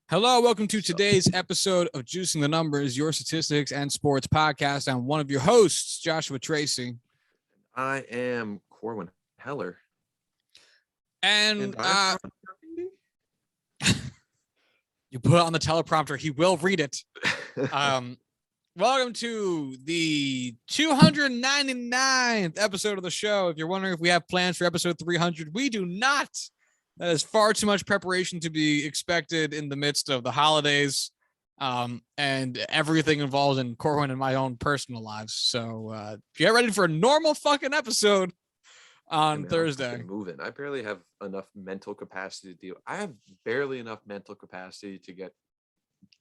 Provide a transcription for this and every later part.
Hello, welcome to today's episode of Juicing the Numbers, your statistics and sports podcast. I'm one of your hosts, Joshua Tracy. I am Corwin Heller. And you put it on the teleprompter, he will read it. Welcome to the 299th episode of the show. If you're wondering if we have plans for episode 300, we do not. That is far too much preparation to be expected in the midst of the holidays and everything involved in Corwin and my own personal lives. So get ready for a normal fucking episode on Thursday. I'm moving. I barely have enough mental capacity to deal. I have barely enough mental capacity to get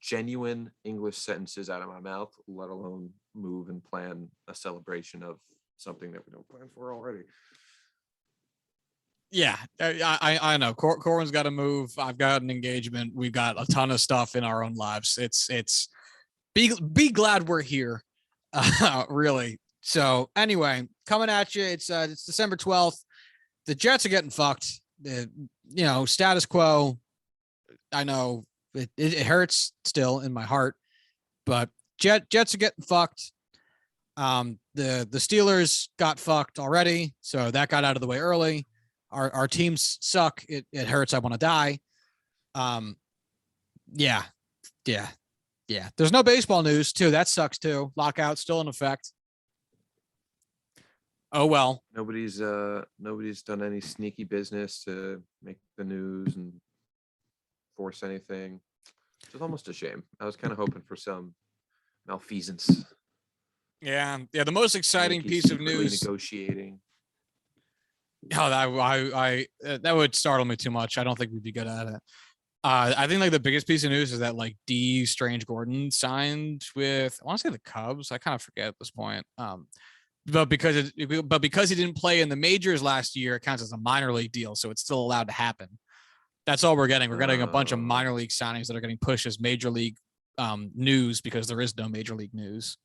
genuine English sentences out of my mouth, let alone move and plan a celebration of something that we don't plan for already. Yeah, I know. Corwin's got to move. I've got an engagement. We've got a ton of stuff in our own lives. It's be glad we're here, really. So anyway, coming at you. It's December 12th. The Jets are getting fucked. Status quo. I know it hurts still in my heart, but Jets are getting fucked. The Steelers got fucked already, so that got out of the way early. Our teams suck. It hurts. I want to die. Yeah. There's no baseball news too. That sucks too. Lockout still in effect. Oh well. Nobody's done any sneaky business to make the news and force anything. It's almost a shame. I was kind of hoping for some malfeasance. Yeah. The most exciting piece of news. Negotiating. Oh, that would startle me too much. I don't think we'd be good at it. I think like the biggest piece of news is that like D. Strange Gordon signed with, I want to say the Cubs. I kind of forget at this point. But because he didn't play in the majors last year, it counts as a minor league deal, so it's still allowed to happen. That's all we're getting. We're getting a bunch of minor league signings that are getting pushed as major league news because there is no major league news.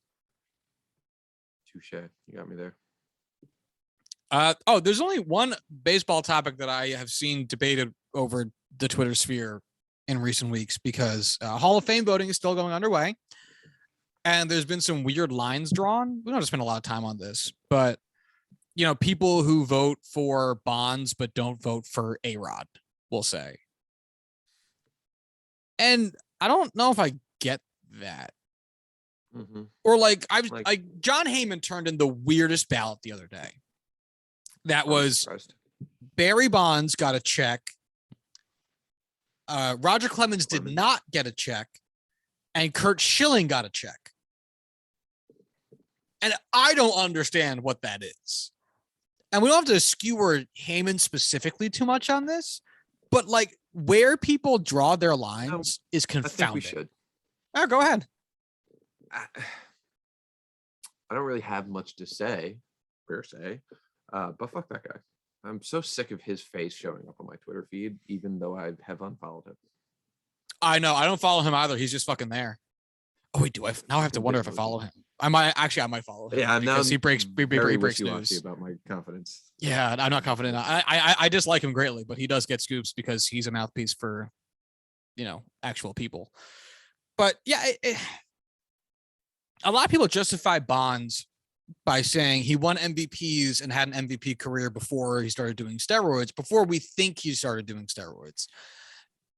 Touche. You got me there. There's only one baseball topic that I have seen debated over the Twitter sphere in recent weeks because Hall of Fame voting is still going underway. And there's been some weird lines drawn. We don't have to spend a lot of time on this, but people who vote for Bonds but don't vote for A-Rod, we'll say. And I don't know if I get that. Mm-hmm. Or like John Heyman turned in the weirdest ballot the other day. That was Barry Bonds got a check. Roger Clemens did not get a check. And Curt Schilling got a check. And I don't understand what that is. And we don't have to skewer Heyman specifically too much on this. But like where people draw their lines is confounding. I think we should. Oh, go ahead. I don't really have much to say, per se. But fuck that guy. I'm so sick of his face showing up on my Twitter feed, even though I have unfollowed him. I know. I don't follow him either. He's just fucking there. Oh, wait, now I have to wonder if I follow him. I might follow him. Yeah, because he breaks news. About my confidence. Yeah, I'm not confident. I dislike him greatly, but he does get scoops because he's a mouthpiece for, actual people. But yeah, a lot of people justify Bonds by saying he won MVPs and had an MVP career before he started doing steroids, before we think he started doing steroids.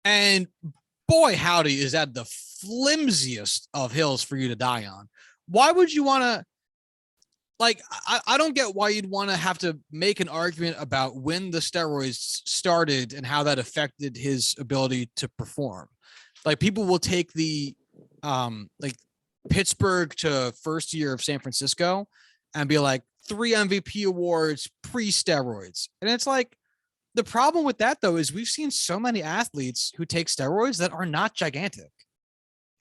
And boy, howdy, is that the flimsiest of hills for you to die on. Why would you want to, I don't get why you'd want to have to make an argument about when the steroids started and how that affected his ability to perform. Like people will take the, Pittsburgh to first year of San Francisco and be like 3 MVP awards pre-steroids. And it's like, the problem with that though, is we've seen so many athletes who take steroids that are not gigantic.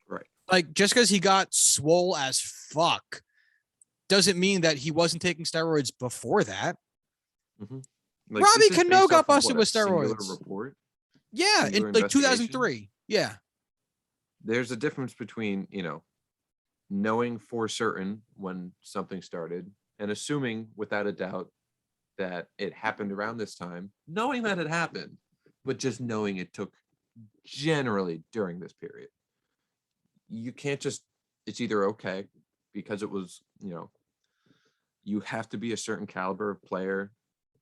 Right. Like just because he got swole as fuck doesn't mean that he wasn't taking steroids before that. Mm-hmm. Robbie Cano got busted with steroids. Report? Yeah, in like 2003. Yeah. There's a difference between, knowing for certain when something started and assuming without a doubt that it happened around this time, knowing that it happened, but just knowing it took generally during this period. You can't just, it's either okay because it was, you have to be a certain caliber of player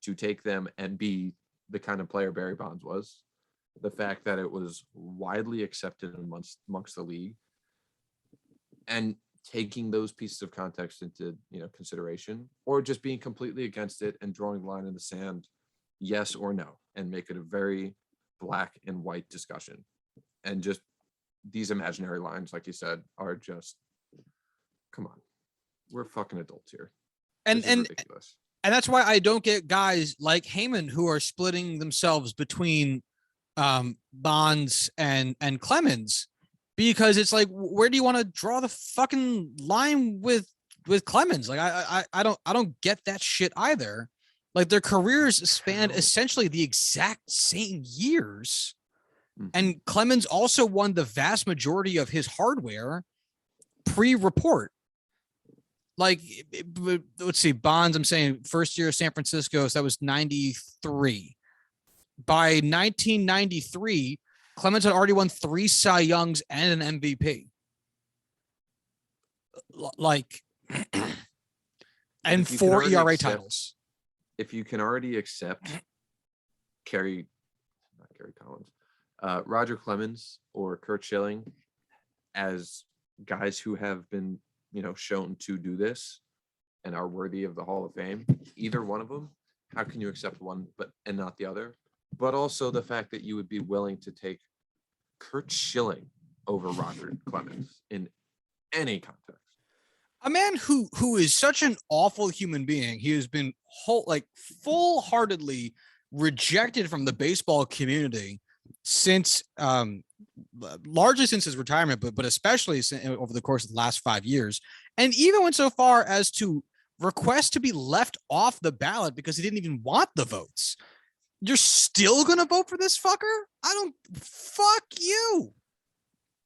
to take them and be the kind of player Barry Bonds was. The fact that it was widely accepted amongst the league, and taking those pieces of context into consideration, or just being completely against it and drawing the line in the sand, yes or no, and make it a very black and white discussion. And just these imaginary lines, like you said, are just, come on, we're fucking adults here. And ridiculous. And that's why I don't get guys like Heyman who are splitting themselves between Bonds and Clemens, because it's like, where do you want to draw the fucking line with Clemens? Like, I don't get that shit either. Like, their careers spanned essentially the exact same years. And Clemens also won the vast majority of his hardware pre-report. Like, let's see, Bonds, I'm saying first year of San Francisco, so that was 93. By 1993, Clemens had already won 3 Cy Youngs and an MVP. Like, and 4 ERA titles. If you can already accept Roger Clemens or Curt Schilling as guys who have been, shown to do this and are worthy of the Hall of Fame, either one of them, how can you accept one and not the other? But also the fact that you would be willing to take Curt Schilling over Roger Clemens in any context. A man who is such an awful human being. He has been full-heartedly rejected from the baseball community since largely since his retirement, but especially over the course of the last 5 years, and even went so far as to request to be left off the ballot because he didn't even want the votes. You're still gonna vote for this fucker? Fuck you.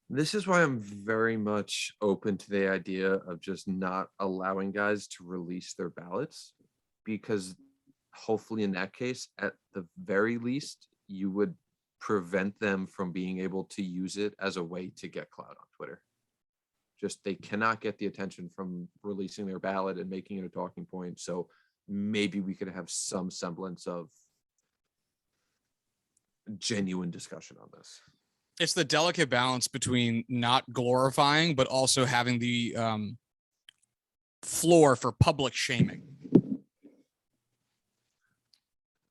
This is why I'm very much open to the idea of just not allowing guys to release their ballots, because hopefully in that case, at the very least, you would prevent them from being able to use it as a way to get clout on Twitter. Just, they cannot get the attention from releasing their ballot and making it a talking point. So maybe we could have some semblance of genuine discussion on this. It's the delicate balance between not glorifying, but also having the floor for public shaming.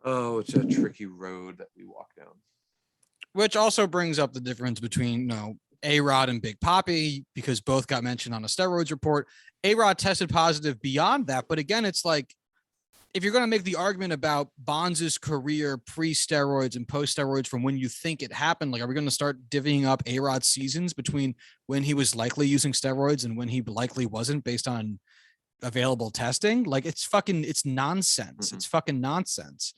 Oh, it's a tricky road that we walk down. Which also brings up the difference between, A-Rod and Big Papi, because both got mentioned on a steroids report. A-Rod tested positive beyond that. But again, it's like, if you're going to make the argument about Bonds' career pre-steroids and post-steroids from when you think it happened, like, are we going to start divvying up A-Rod's seasons between when he was likely using steroids and when he likely wasn't based on available testing? Like, it's nonsense. Mm-hmm. It's fucking nonsense.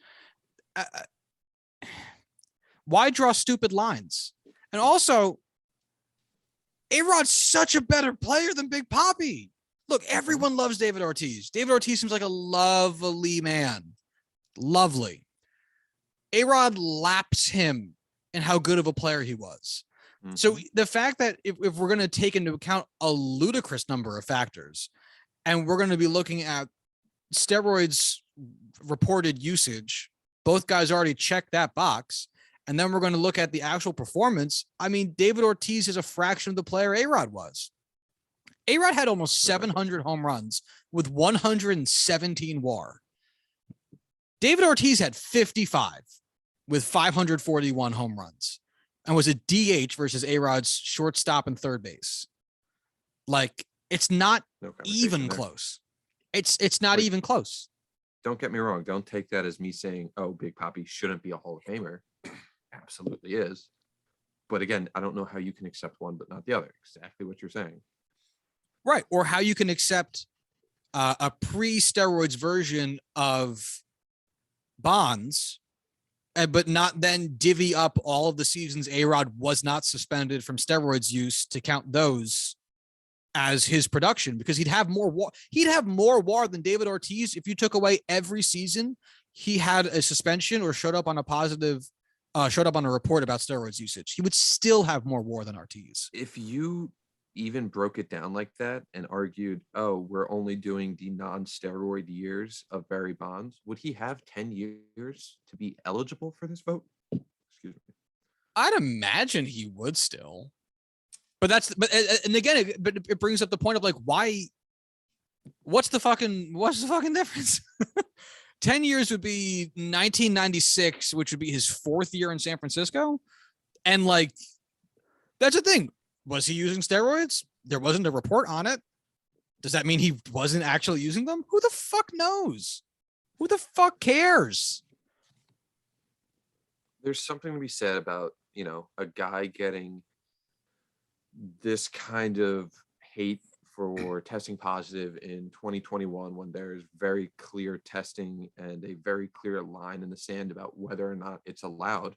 Why draw stupid lines? And also, A-Rod's such a better player than Big Papi. Look, everyone loves David Ortiz. David Ortiz seems like a lovely man. Lovely. A-Rod laps him in how good of a player he was. Mm-hmm. So the fact that if we're going to take into account a ludicrous number of factors, and we're going to be looking at steroids reported usage, both guys already checked that box, and then we're going to look at the actual performance. I mean, David Ortiz is a fraction of the player A-Rod was. A-Rod had almost 700 home runs with 117 WAR. David Ortiz had 55 with 541 home runs and was a DH versus A-Rod's shortstop and third base. Like, it's not even close. It's not even close. Don't get me wrong. Don't take that as me saying, oh, Big Papi shouldn't be a Hall of Famer. Absolutely is. But again, I don't know how you can accept one but not the other. Exactly what you're saying. Right. Or how you can accept a pre-steroids version of Bonds, but not then divvy up all of the seasons A-Rod was not suspended from steroids use to count those as his production, because he'd have more WAR. He'd have more WAR than David Ortiz if you took away every season he had a suspension or showed up on a positive showed up on a report about steroids usage, he would still have more WAR than RTs. If you even broke it down like that and argued, oh, we're only doing the non-steroid years of Barry Bonds, would he have 10 years to be eligible for this vote? Excuse me. I'd imagine he would still. But and again, it brings up the point of like, why? What's the fucking difference? 10 years would be 1996, which would be his 4th year in San Francisco. And like, that's the thing. Was he using steroids? There wasn't a report on it. Does that mean he wasn't actually using them? Who the fuck knows? Who the fuck cares? There's something to be said about, a guy getting this kind of hate for testing positive in 2021 when there's very clear testing and a very clear line in the sand about whether or not it's allowed.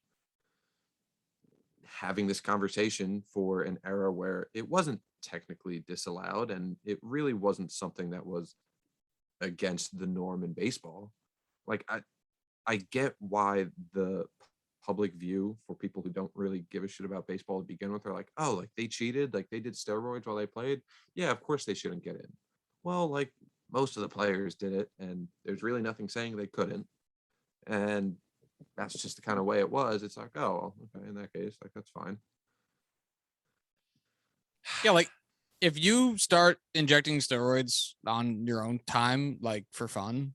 Having this conversation for an era where it wasn't technically disallowed and it really wasn't something that was against the norm in baseball. Like I get why the public view for people who don't really give a shit about baseball to begin with are like, oh, like they cheated, like they did steroids while they played. Yeah, of course they shouldn't get in. Well, like most of the players did it, and there's really nothing saying they couldn't. And that's just the kind of way it was. It's like, oh, okay, in that case, like that's fine. Yeah, like if you start injecting steroids on your own time, like for fun,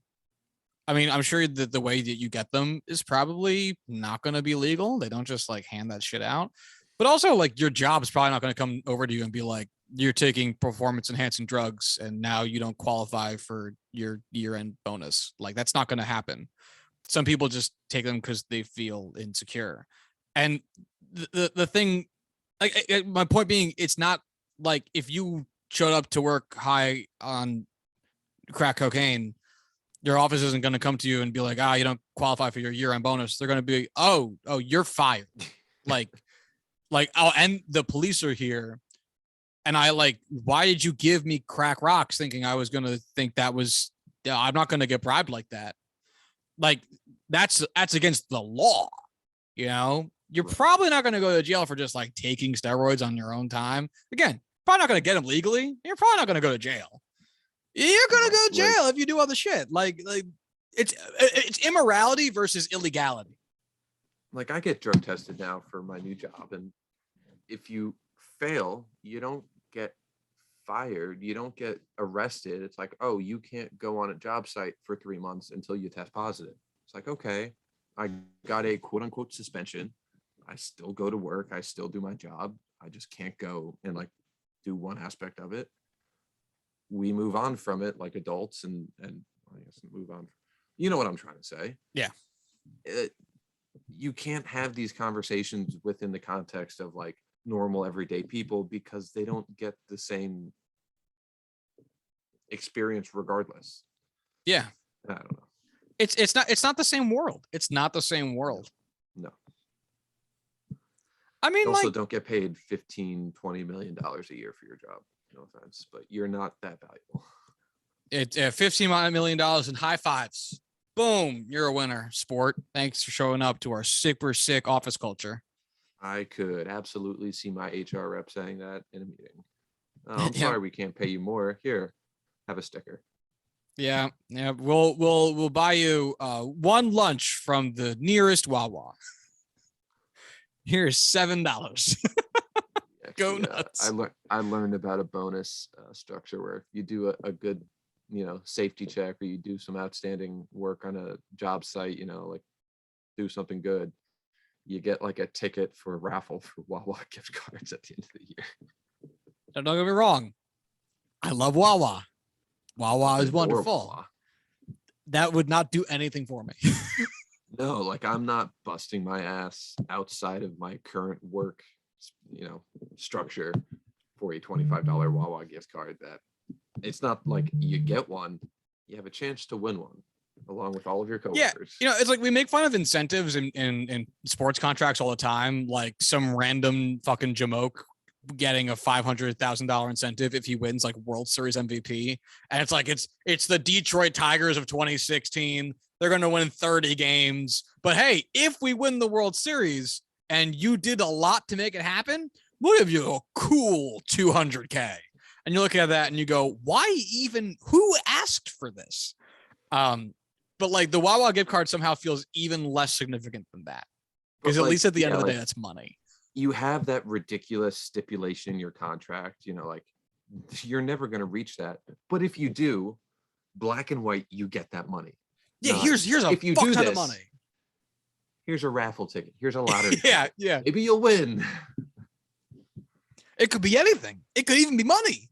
I mean, I'm sure that the way that you get them is probably not going to be legal. They don't just like hand that shit out. But also, like your job is probably not going to come over to you and be like, you're taking performance enhancing drugs and now you don't qualify for your year-end bonus. Like that's not going to happen. Some people just take them because they feel insecure. And the thing, like my point being, it's not like if you showed up to work high on crack cocaine, your office isn't going to come to you and be like, you don't qualify for your year-end bonus. They're going to be, oh, you're fired. like, and the police are here. And I like, why did you give me crack rocks thinking I was going to think that was, I'm not going to get bribed like that. Like that's against the law. You're probably not going to go to jail for just like taking steroids on your own time. Again, probably not going to get them legally. You're probably not going to go to jail. You're going to go to jail if you do all the shit. Like it's immorality versus illegality. Like I get drug tested now for my new job. And if you fail, you don't get fired, you don't get arrested. It's like, oh, you can't go on a job site for 3 months until you test positive. It's like, okay, I got a quote unquote suspension. I still go to work. I still do my job. I just can't go and like do one aspect of it. We move on from it like adults and I guess move on. You know what I'm trying to say? Yeah. You can't have these conversations within the context of like normal everyday people because they don't get the same experience regardless. Yeah. I don't know. It's not the same world. It's not the same world. No. I mean, you also don't get paid $15-20 million a year for your job. No offense, but you're not that valuable. It's $15 million in high fives. Boom, you're a winner, sport. Thanks for showing up to our super sick office culture. I could absolutely see my HR rep saying that in a meeting. Oh, I'm sorry, we can't pay you more. Here, have a sticker. Yeah. We'll buy you one lunch from the nearest Wawa. Here's $7. Actually, Go nuts. I learned about a bonus structure where you do a good, safety check, or you do some outstanding work on a job site, like do something good. You get like a ticket for a raffle for Wawa gift cards at the end of the year. Don't get me wrong. I love Wawa. Wawa is wonderful. Wawa. That would not do anything for me. No, like I'm not busting my ass outside of my current work, structure for a $25 Wawa gift card. That it's not like you get one, you have a chance to win one along with all of your coworkers. Yeah, it's like we make fun of incentives in sports contracts all the time, like some random fucking jamoke getting a $500,000 incentive if he wins like World Series MVP. And it's like, it's the Detroit Tigers of 2016, they're going to win 30 games. But hey, if we win the World Series and you did a lot to make it happen, we'll give you a cool $200K. And you look at that and you go, who asked for this? But like the Wawa gift card somehow feels even less significant than that. Because at least at the end of the day, that's money. You have that ridiculous stipulation in your contract, like you're never going to reach that. But if you do, black and white, you get that money. Yeah, here's a if you fuck ton of money. Here's a raffle ticket. Here's a lottery. Yeah. Maybe you'll win. It could be anything. It could even be money.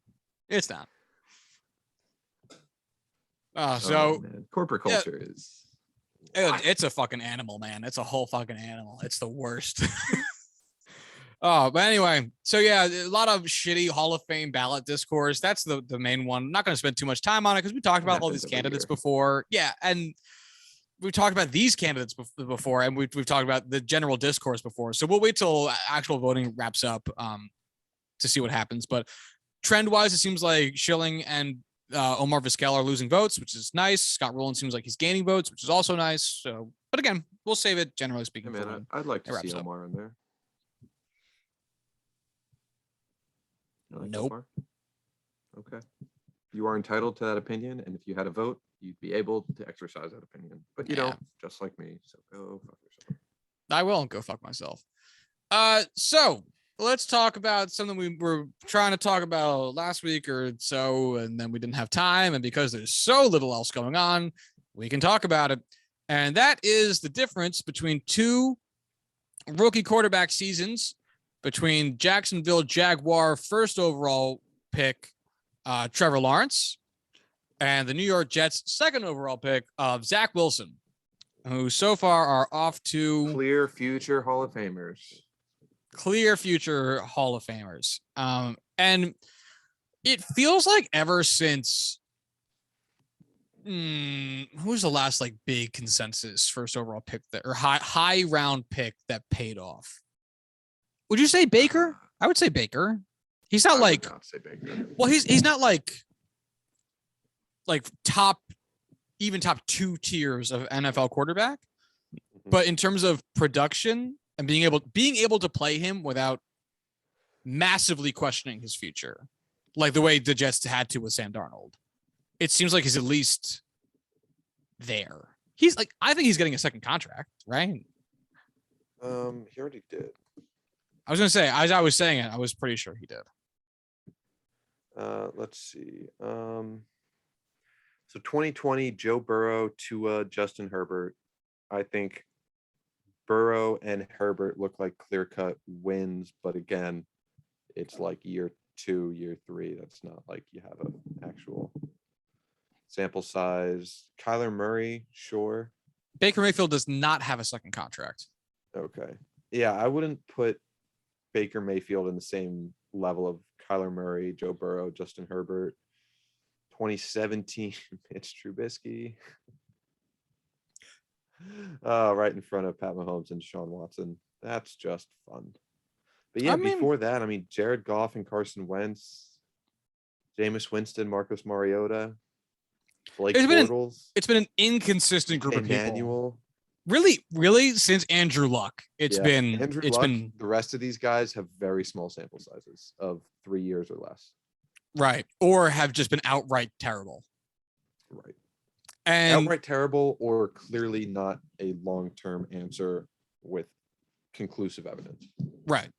It's not. Corporate culture is. It's a fucking animal, man. It's a whole fucking animal. It's the worst. But anyway, so yeah, a lot of shitty Hall of Fame ballot discourse. That's the main one. I'm not going to spend too much time on it because we talked about all these candidates before. Yeah, and we've talked about these candidates before, and we've talked about the general discourse before. So we'll wait till actual voting wraps up to see what happens. But trend-wise, it seems like Schilling and Omar Vizquel are losing votes, which is nice. Scott Rowland seems like he's gaining votes, which is also nice. So, but again, we'll save it generally speaking. Hey man, I'd like to see Omar in there. Nope. Okay. You are entitled to that opinion, and if you had a vote, you'd be able to exercise that opinion. But you don't, just like me. So go fuck yourself. I will go fuck myself. So let's talk about something we were trying to talk about last week or so, and then we didn't have time. And because there's so little else going on, we can talk about it. And that is the difference between two rookie quarterback seasons between Jacksonville Jaguar first overall pick, Trevor Lawrence, and the New York Jets second overall pick of Zach Wilson, who so far are off to clear future Hall of Famers. And it feels like ever since who's the last like big consensus first overall pick that or high round pick that paid off? Would you say Baker? I would say Baker. He's not like not say Baker. Well, he's not like top 2 tiers of NFL quarterback. But in terms of production and being able to play him without massively questioning his future, like the way the Jets had to with Sam Darnold, it seems like he's at least there. He's like, I think he's getting a second contract, right? He already did. I was going to say, as I was saying it, I was pretty sure he did. Let's see. So 2020, Joe Burrow, Tua, Justin Herbert. I think Burrow and Herbert look like clear-cut wins, but again, it's like year 2, year 3. That's not like you have an actual sample size. Kyler Murray, sure. Baker Mayfield does not have a second contract. Okay. Yeah, I wouldn't put Baker Mayfield in the same level of Kyler Murray, Joe Burrow, Justin Herbert. 2017, Mitch Trubisky. Right in front of Pat Mahomes and Deshaun Watson. That's just fun. But yeah, before that, Jared Goff and Carson Wentz, Jameis Winston, Marcus Mariota, Blake Bortles. It's been an inconsistent group of people. Emmanuel. Really, since Andrew Luck, it's been the rest of these guys have very small sample sizes of 3 years or less. Right. Or have just been outright terrible. Right. And outright terrible or clearly not a long-term answer with conclusive evidence. Right.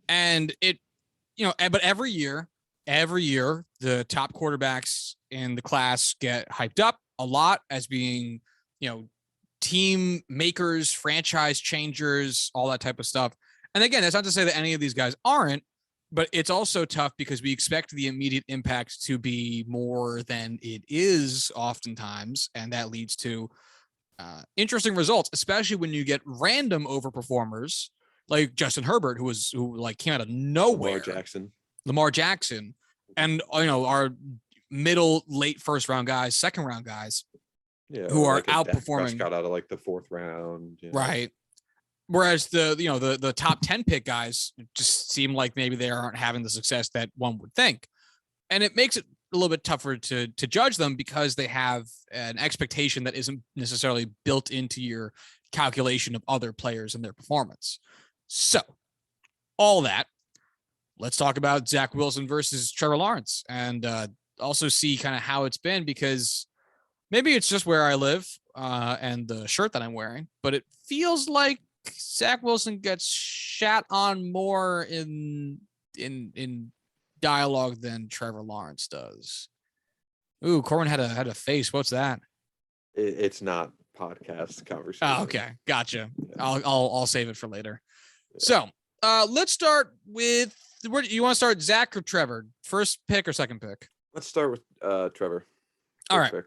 And but every year, the top quarterbacks in the class get hyped up a lot as being, team makers, franchise changers, all that type of stuff. And again, that's not to say that any of these guys aren't, but it's also tough because we expect the immediate impact to be more than it is oftentimes. And that leads to interesting results, especially when you get random overperformers like Justin Herbert, who came out of nowhere. Lamar Jackson. And, our middle, late first round guys, second round guys. Yeah, who are outperforming. Got out of like the 4th round, right? Whereas the top 10 pick guys just seem like maybe they aren't having the success that one would think, and it makes it a little bit tougher to judge them because they have an expectation that isn't necessarily built into your calculation of other players and their performance. So all that, let's talk about Zach Wilson versus Trevor Lawrence and also see kind of how it's been, because maybe it's just where I live and the shirt that I'm wearing, but it feels like Zach Wilson gets shat on more in dialogue than Trevor Lawrence does. Ooh, Corwin had a face. What's that? It's not podcast conversation. Oh, okay, gotcha. Yeah. I'll save it for later. Yeah. So let's start with, where you want to start, Zach or Trevor? First pick or second pick? Let's start with Trevor. All right. Pick.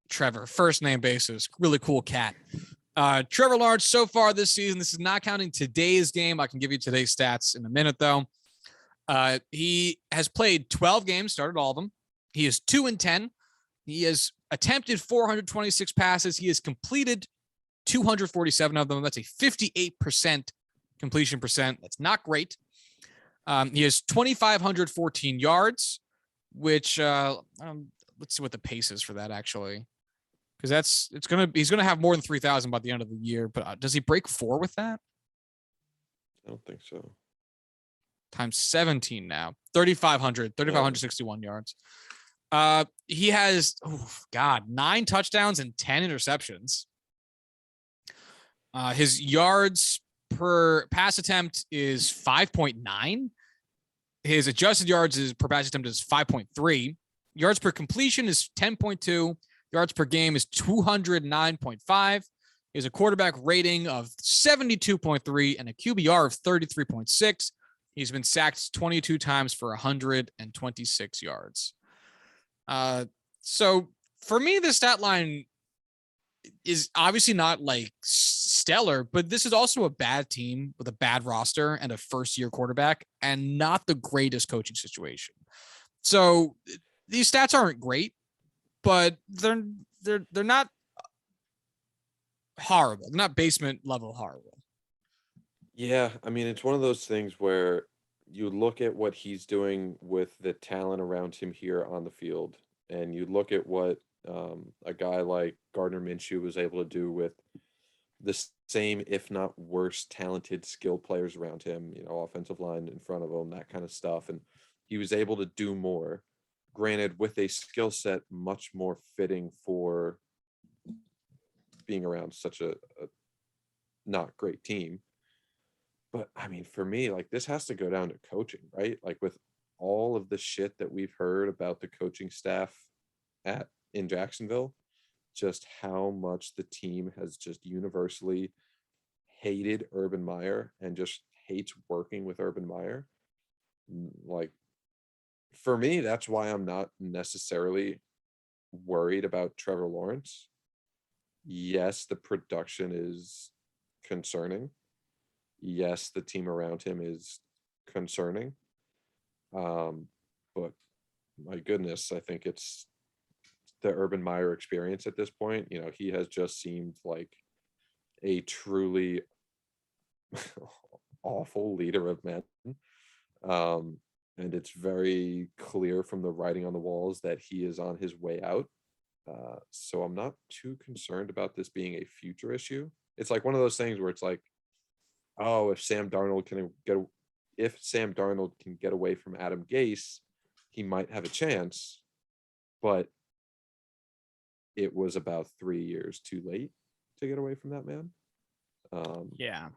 Trevor, first name basis, really cool cat. Trevor Lawrence so far this season, this is not counting today's game. I can give you today's stats in a minute though. He has played 12 games, started all of them. He is 2-10. He has attempted 426 passes. He has completed 247 of them. That's a 58% completion percent. That's not great. He has 2,514 yards, which let's see what the pace is for that actually, because he's gonna have more than 3,000 by the end of the year. But does he break 4 with that? I don't think so. Times 17 now, 3,561 yards. He has 9 touchdowns and 10 interceptions. His yards per pass attempt is 5.9. His adjusted yards per pass attempt is 5.3. Yards per completion is 10.2. Yards per game is 209.5. He has a quarterback rating of 72.3 and a QBR of 33.6. He's been sacked 22 times for 126 yards. So for me, the stat line is obviously not like stellar, but this is also a bad team with a bad roster and a first-year quarterback and not the greatest coaching situation. So these stats aren't great, but they're not horrible. They're not basement level horrible. Yeah, I mean, it's one of those things where you look at what he's doing with the talent around him here on the field, and you look at what a guy like Gardner Minshew was able to do with the same, if not worse, talented, skilled players around him, offensive line in front of him, that kind of stuff. And he was able to do more, granted, with a skill set much more fitting for being around such a not great team. But I mean, for me, like, this has to go down to coaching, right? Like, with all of the shit that we've heard about the coaching staff in Jacksonville, just how much the team has just universally hated Urban Meyer and just hates working with Urban Meyer. Like, for me, that's why I'm not necessarily worried about Trevor Lawrence. Yes, the production is concerning. Yes, the team around him is concerning. But my goodness, I think it's the Urban Meyer experience at this point. He has just seemed like a truly awful leader of men. And it's very clear from the writing on the walls that he is on his way out. So I'm not too concerned about this being a future issue. It's like one of those things where it's like, oh, if Sam Darnold can get away from Adam Gase, he might have a chance. But it was about 3 years too late to get away from that man. Yeah.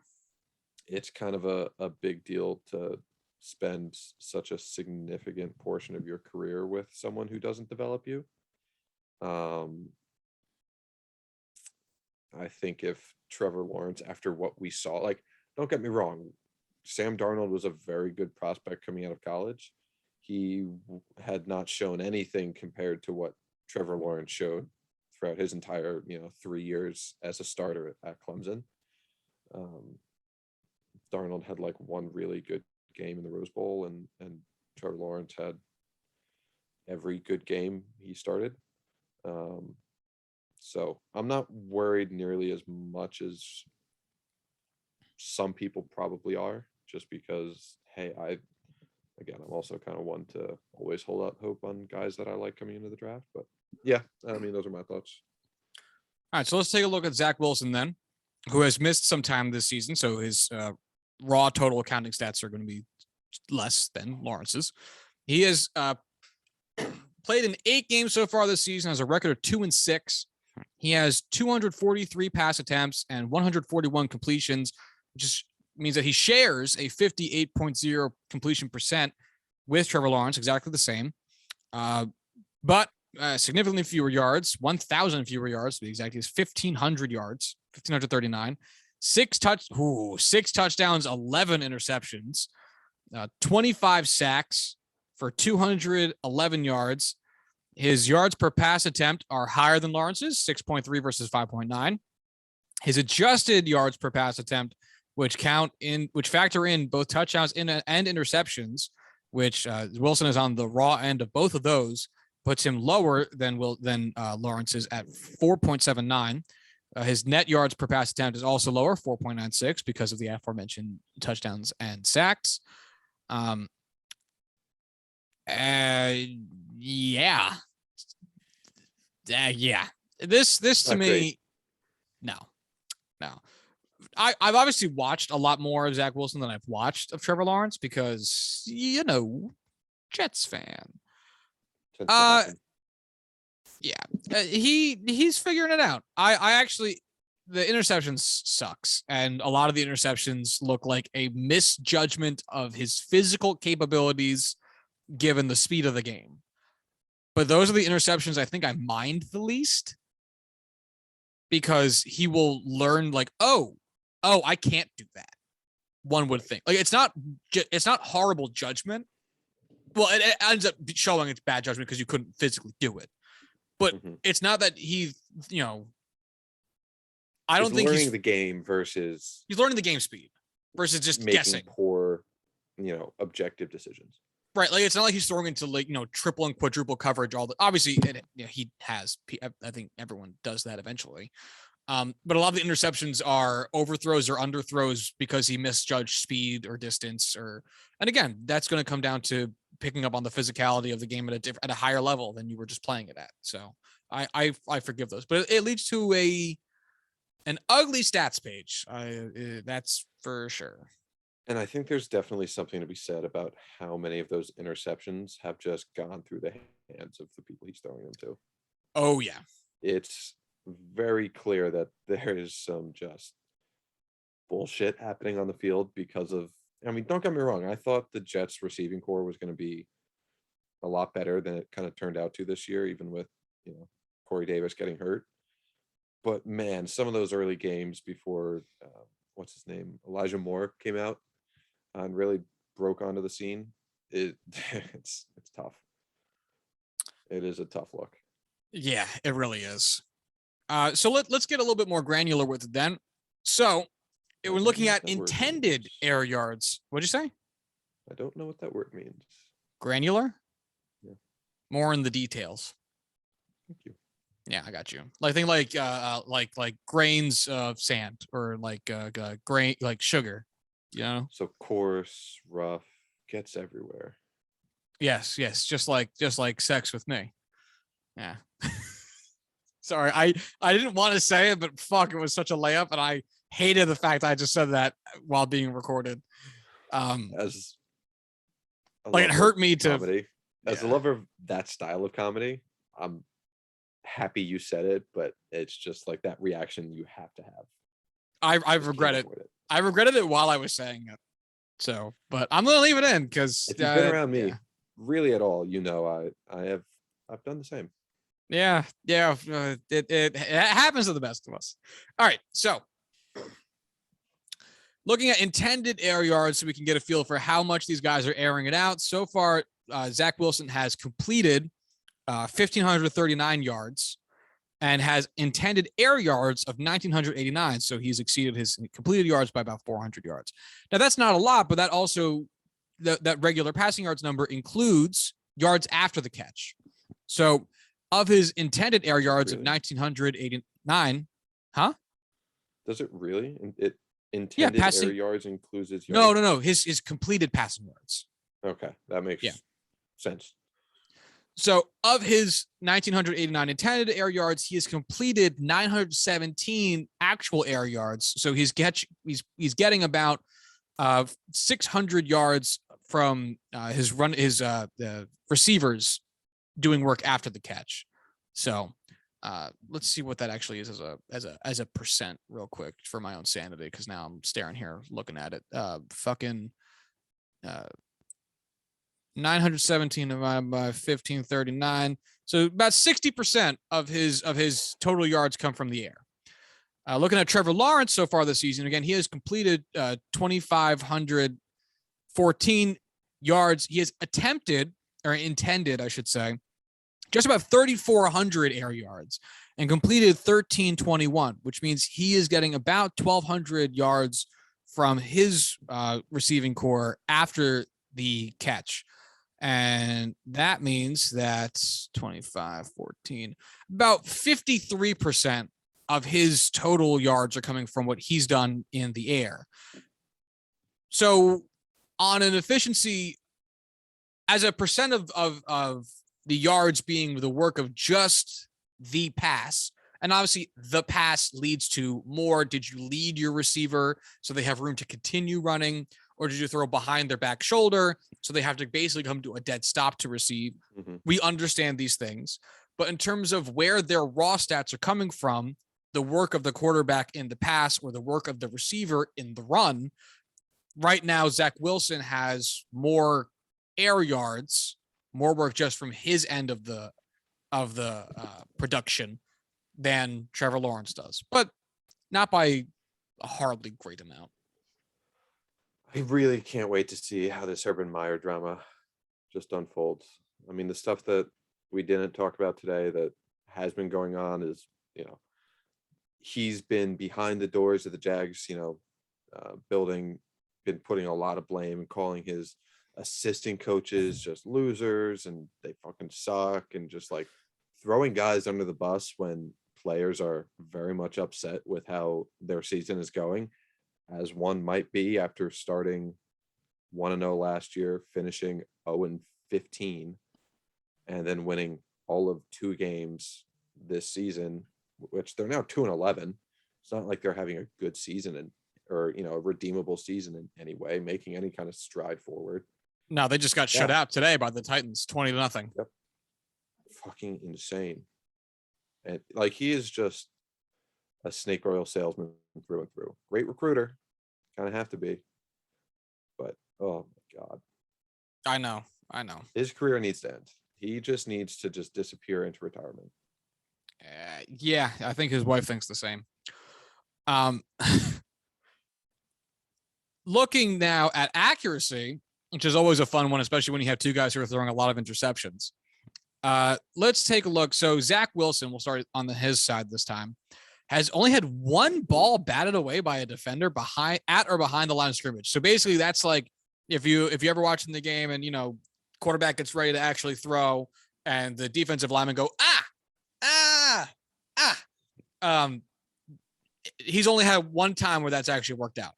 It's kind of a big deal to spend such a significant portion of your career with someone who doesn't develop you. I think if Trevor Lawrence, after what we saw, like, don't get me wrong, Sam Darnold was a very good prospect coming out of college. He had not shown anything compared to what Trevor Lawrence showed throughout his entire, 3 years as a starter at Clemson. Darnold had like one really good game in the Rose Bowl, and Trevor Lawrence had every good game he started. So I'm not worried nearly as much as some people probably are, just because, hey, again, I'm also kind of one to always hold out hope on guys that I like coming into the draft. But yeah, I mean, those are my thoughts. All right, so let's take a look at Zach Wilson then, who has missed some time this season. So his raw total accounting stats are going to be less than Lawrence's. He has played in 8 games so far this season, has a record of 2-6. He has 243 pass attempts and 141 completions, which just means that he shares a 58.0 completion percent with Trevor Lawrence, exactly the same. But significantly fewer yards, 1,000 fewer yards to be exact. He has 1,500 yards, 1,539, 6 touchdowns, 11 interceptions, 25 sacks for 211 yards. His yards per pass attempt are higher than Lawrence's, 6.3 versus 5.9. His adjusted yards per pass attempt, which factor in both touchdowns and interceptions, which Wilson is on the raw end of both of those, puts him lower than Lawrence's at 4.79. His net yards per pass attempt is also lower, 4.96, because of the aforementioned touchdowns and sacks. Yeah. This to me, great. No. I've obviously watched a lot more of Zach Wilson than I've watched of Trevor Lawrence because, Jets fan. He's figuring it out. I actually, the interceptions sucks. And a lot of the interceptions look like a misjudgment of his physical capabilities given the speed of the game. But those are the interceptions I think I mind the least, because he will learn like, oh, I can't do that. One would think like it's not horrible judgment. Well, it ends up showing it's bad judgment because you couldn't physically do it. But it's not that he, I don't think learning the game versus he's learning the game speed versus just making guessing poor, objective decisions. Right, like it's not like he's throwing into triple and quadruple coverage. Obviously, he has. I think everyone does that eventually. But a lot of the interceptions are overthrows or underthrows because he misjudged speed or distance, and again, that's going to come down to picking up on the physicality of the game at a higher level than you were just playing it at. So I forgive those, but it leads to an ugly stats page. That's for sure. And I think there's definitely something to be said about how many of those interceptions have just gone through the hands of the people he's throwing them to. Oh, yeah. It's very clear that there is some just bullshit happening on the field because of, don't get me wrong. I thought the Jets receiving core was going to be a lot better than it kind of turned out to this year, even with, Corey Davis getting hurt. But man, some of those early games before, what's his name? Elijah Moore came out and really broke onto the scene. It's tough. It is a tough look. Yeah, it really is. So let's get a little bit more granular with it then. So we're looking at intended air yards. What'd you say? I don't know what that word means. Granular? Yeah. More in the details. Thank you. Yeah, I got you. Like think like grains of sand or grain like sugar, So coarse, rough, gets everywhere. Yes, just like sex with me. Yeah. Sorry, I didn't want to say it, but fuck, it was such a layup, and I hated the fact I just said that while being recorded. As it hurt me to comedy. As a lover of that style of comedy, I'm happy you said it, but it's just like that reaction you have to have. I've regretted it. I regretted it while I was saying it. So, but I'm gonna leave it in because if you've been around me really at all, I've done the same. Yeah. It happens to the best of us. All right, so looking at intended air yards so we can get a feel for how much these guys are airing it out. So far, Zach Wilson has completed 1,539 yards and has intended air yards of 1,989. So he's exceeded his completed yards by about 400 yards. Now, that's not a lot, but that also, that regular passing yards number includes yards after the catch. So of his intended air yards of 1,989, huh? Does it really? Intended air yards includes his yards? No. His completed passing yards. Okay, that makes sense. So of his 1,989 intended air yards, he has completed 917 actual air yards. So he's getting about 600 yards from his the receivers doing work after the catch. So let's see what that actually is as a percent real quick for my own sanity, because now I'm staring here looking at it. 917 divided by 1539. So about 60% of his total yards come from the air. Looking at Trevor Lawrence so far this season, again, he has completed 2,514 yards. He has attempted, or intended, I should say, just about 3,400 air yards and completed 1,321, which means he is getting about 1,200 yards from his receiving core after the catch. And that means that 25-14, about 53% of his total yards are coming from what he's done in the air. So on an efficiency, as a percent of the yards being the work of just the pass, and obviously the pass leads to more. Did you lead your receiver so they have room to continue running? Or did you throw behind their back shoulder so they have to basically come to a dead stop to receive? Mm-hmm. We understand these things. But in terms of where their raw stats are coming from, the work of the quarterback in the pass or the work of the receiver in the run, right now, Zach Wilson has more air yards, more work just from his end of the production than Trevor Lawrence does, but not by a hardly great amount. I really can't wait to see how this Urban Meyer drama just unfolds. I mean, the stuff that we didn't talk about today that has been going on is, he's been behind the doors of the Jags, building, been putting a lot of blame and calling his assistant coaches just losers and they fucking suck, and just like throwing guys under the bus when players are very much upset with how their season is going, as one might be after starting 1-0 last year, finishing 0-15, and then winning all of 2 games this season, which they're now 2-11. It's not like they're having a good season or a redeemable season in any way, making any kind of stride forward. No, they just got shut out today by the Titans, 20-0. Yep. Fucking insane. And like, he is just a snake oil salesman through and through. Great recruiter, kind of have to be, but oh my god, I know his career needs to end. He just needs to just disappear into retirement. Yeah, I think his wife thinks the same. Looking now at accuracy, which is always a fun one, especially when you have 2 guys who are throwing a lot of interceptions. Let's take a look. So Zach Wilson, we'll start on his side this time, has only had 1 ball batted away by a defender at or behind the line of scrimmage. So basically that's like, if you ever watching the game and, quarterback gets ready to actually throw and the defensive linemen go, he's only had 1 time where that's actually worked out,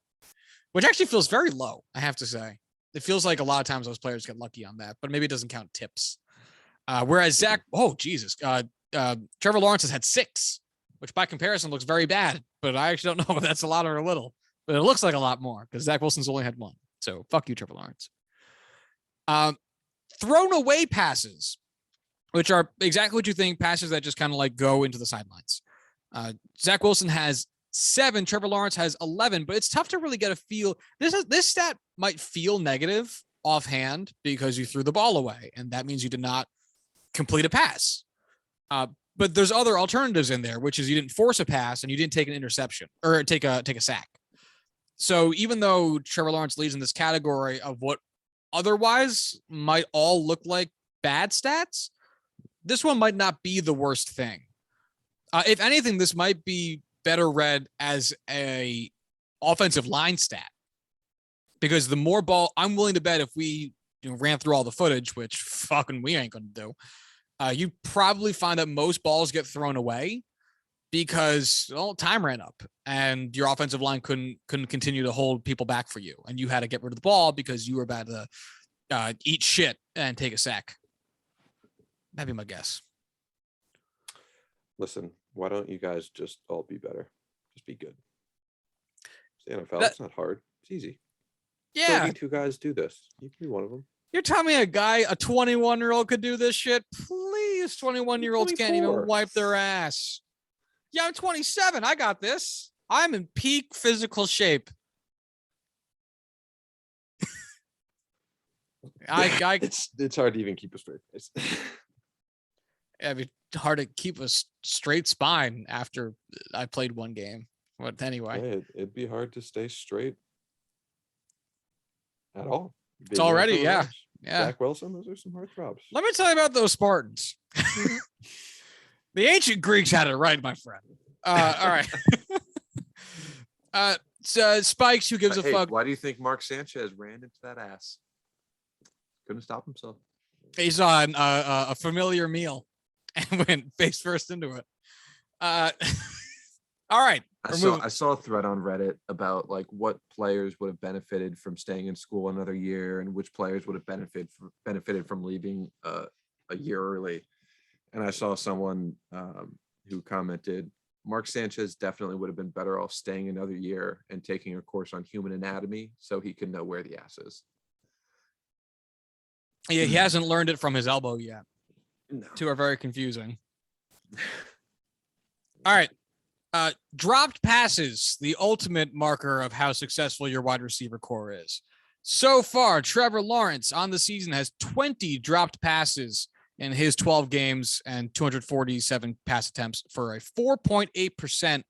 which actually feels very low, I have to say. It feels like a lot of times those players get lucky on that, but maybe it doesn't count tips. Whereas Zach, Trevor Lawrence has had 6, which by comparison looks very bad, but I actually don't know if that's a lot or a little, but it looks like a lot more because Zach Wilson's only had 1. So fuck you, Trevor Lawrence. Thrown away passes, which are exactly what you think, passes that just kind of like go into the sidelines. Zach Wilson has 7, Trevor Lawrence has 11, but it's tough to really get a feel. This stat might feel negative offhand because you threw the ball away, and that means you did not complete a pass. But there's other alternatives in there, which is you didn't force a pass and you didn't take an interception or take a sack. So even though Trevor Lawrence leads in this category of what otherwise might all look like bad stats, this one might not be the worst thing. If anything, this might be better read as a offensive line stat, because the more ball, I'm willing to bet if we ran through all the footage, which fucking we ain't going to do, you probably find that most balls get thrown away because time ran up and your offensive line couldn't continue to hold people back for you, and you had to get rid of the ball because you were about to eat shit and take a sack. That'd be my guess. Listen, why don't you guys just all be better? Just be good. It's the NFL. It's not hard. It's easy. Yeah. 32 guys do this. You can be one of them. You're telling me a 21-year-old could do this shit? Please, 21-year-olds can't even wipe their ass. Yeah, I'm 27. I got this. I'm in peak physical shape. It's hard to even keep a straight face. It'd be hard to keep a straight spine after I played one game. But anyway, yeah, it'd be hard to stay straight at all. It's already, yeah. Zach Wilson, those are some hard throbs. Let me tell you about those Spartans. The ancient Greeks had it right, my friend. All right. So Spikes, who gives a fuck? Why do you think Mark Sanchez ran into that ass? Couldn't stop himself. He saw a familiar meal and went face first into it. All right. I saw a thread on Reddit about like what players would have benefited from staying in school another year and which players would have benefited from leaving a year early. And I saw someone who commented, Mark Sanchez definitely would have been better off staying another year and taking a course on human anatomy so he can know where the ass is. Yeah, he hasn't learned it from his elbow yet. No. Two are very confusing. All right. Dropped passes, the ultimate marker of how successful your wide receiver core is. So far, Trevor Lawrence on the season has 20 dropped passes in his 12 games and 247 pass attempts for a 4.8%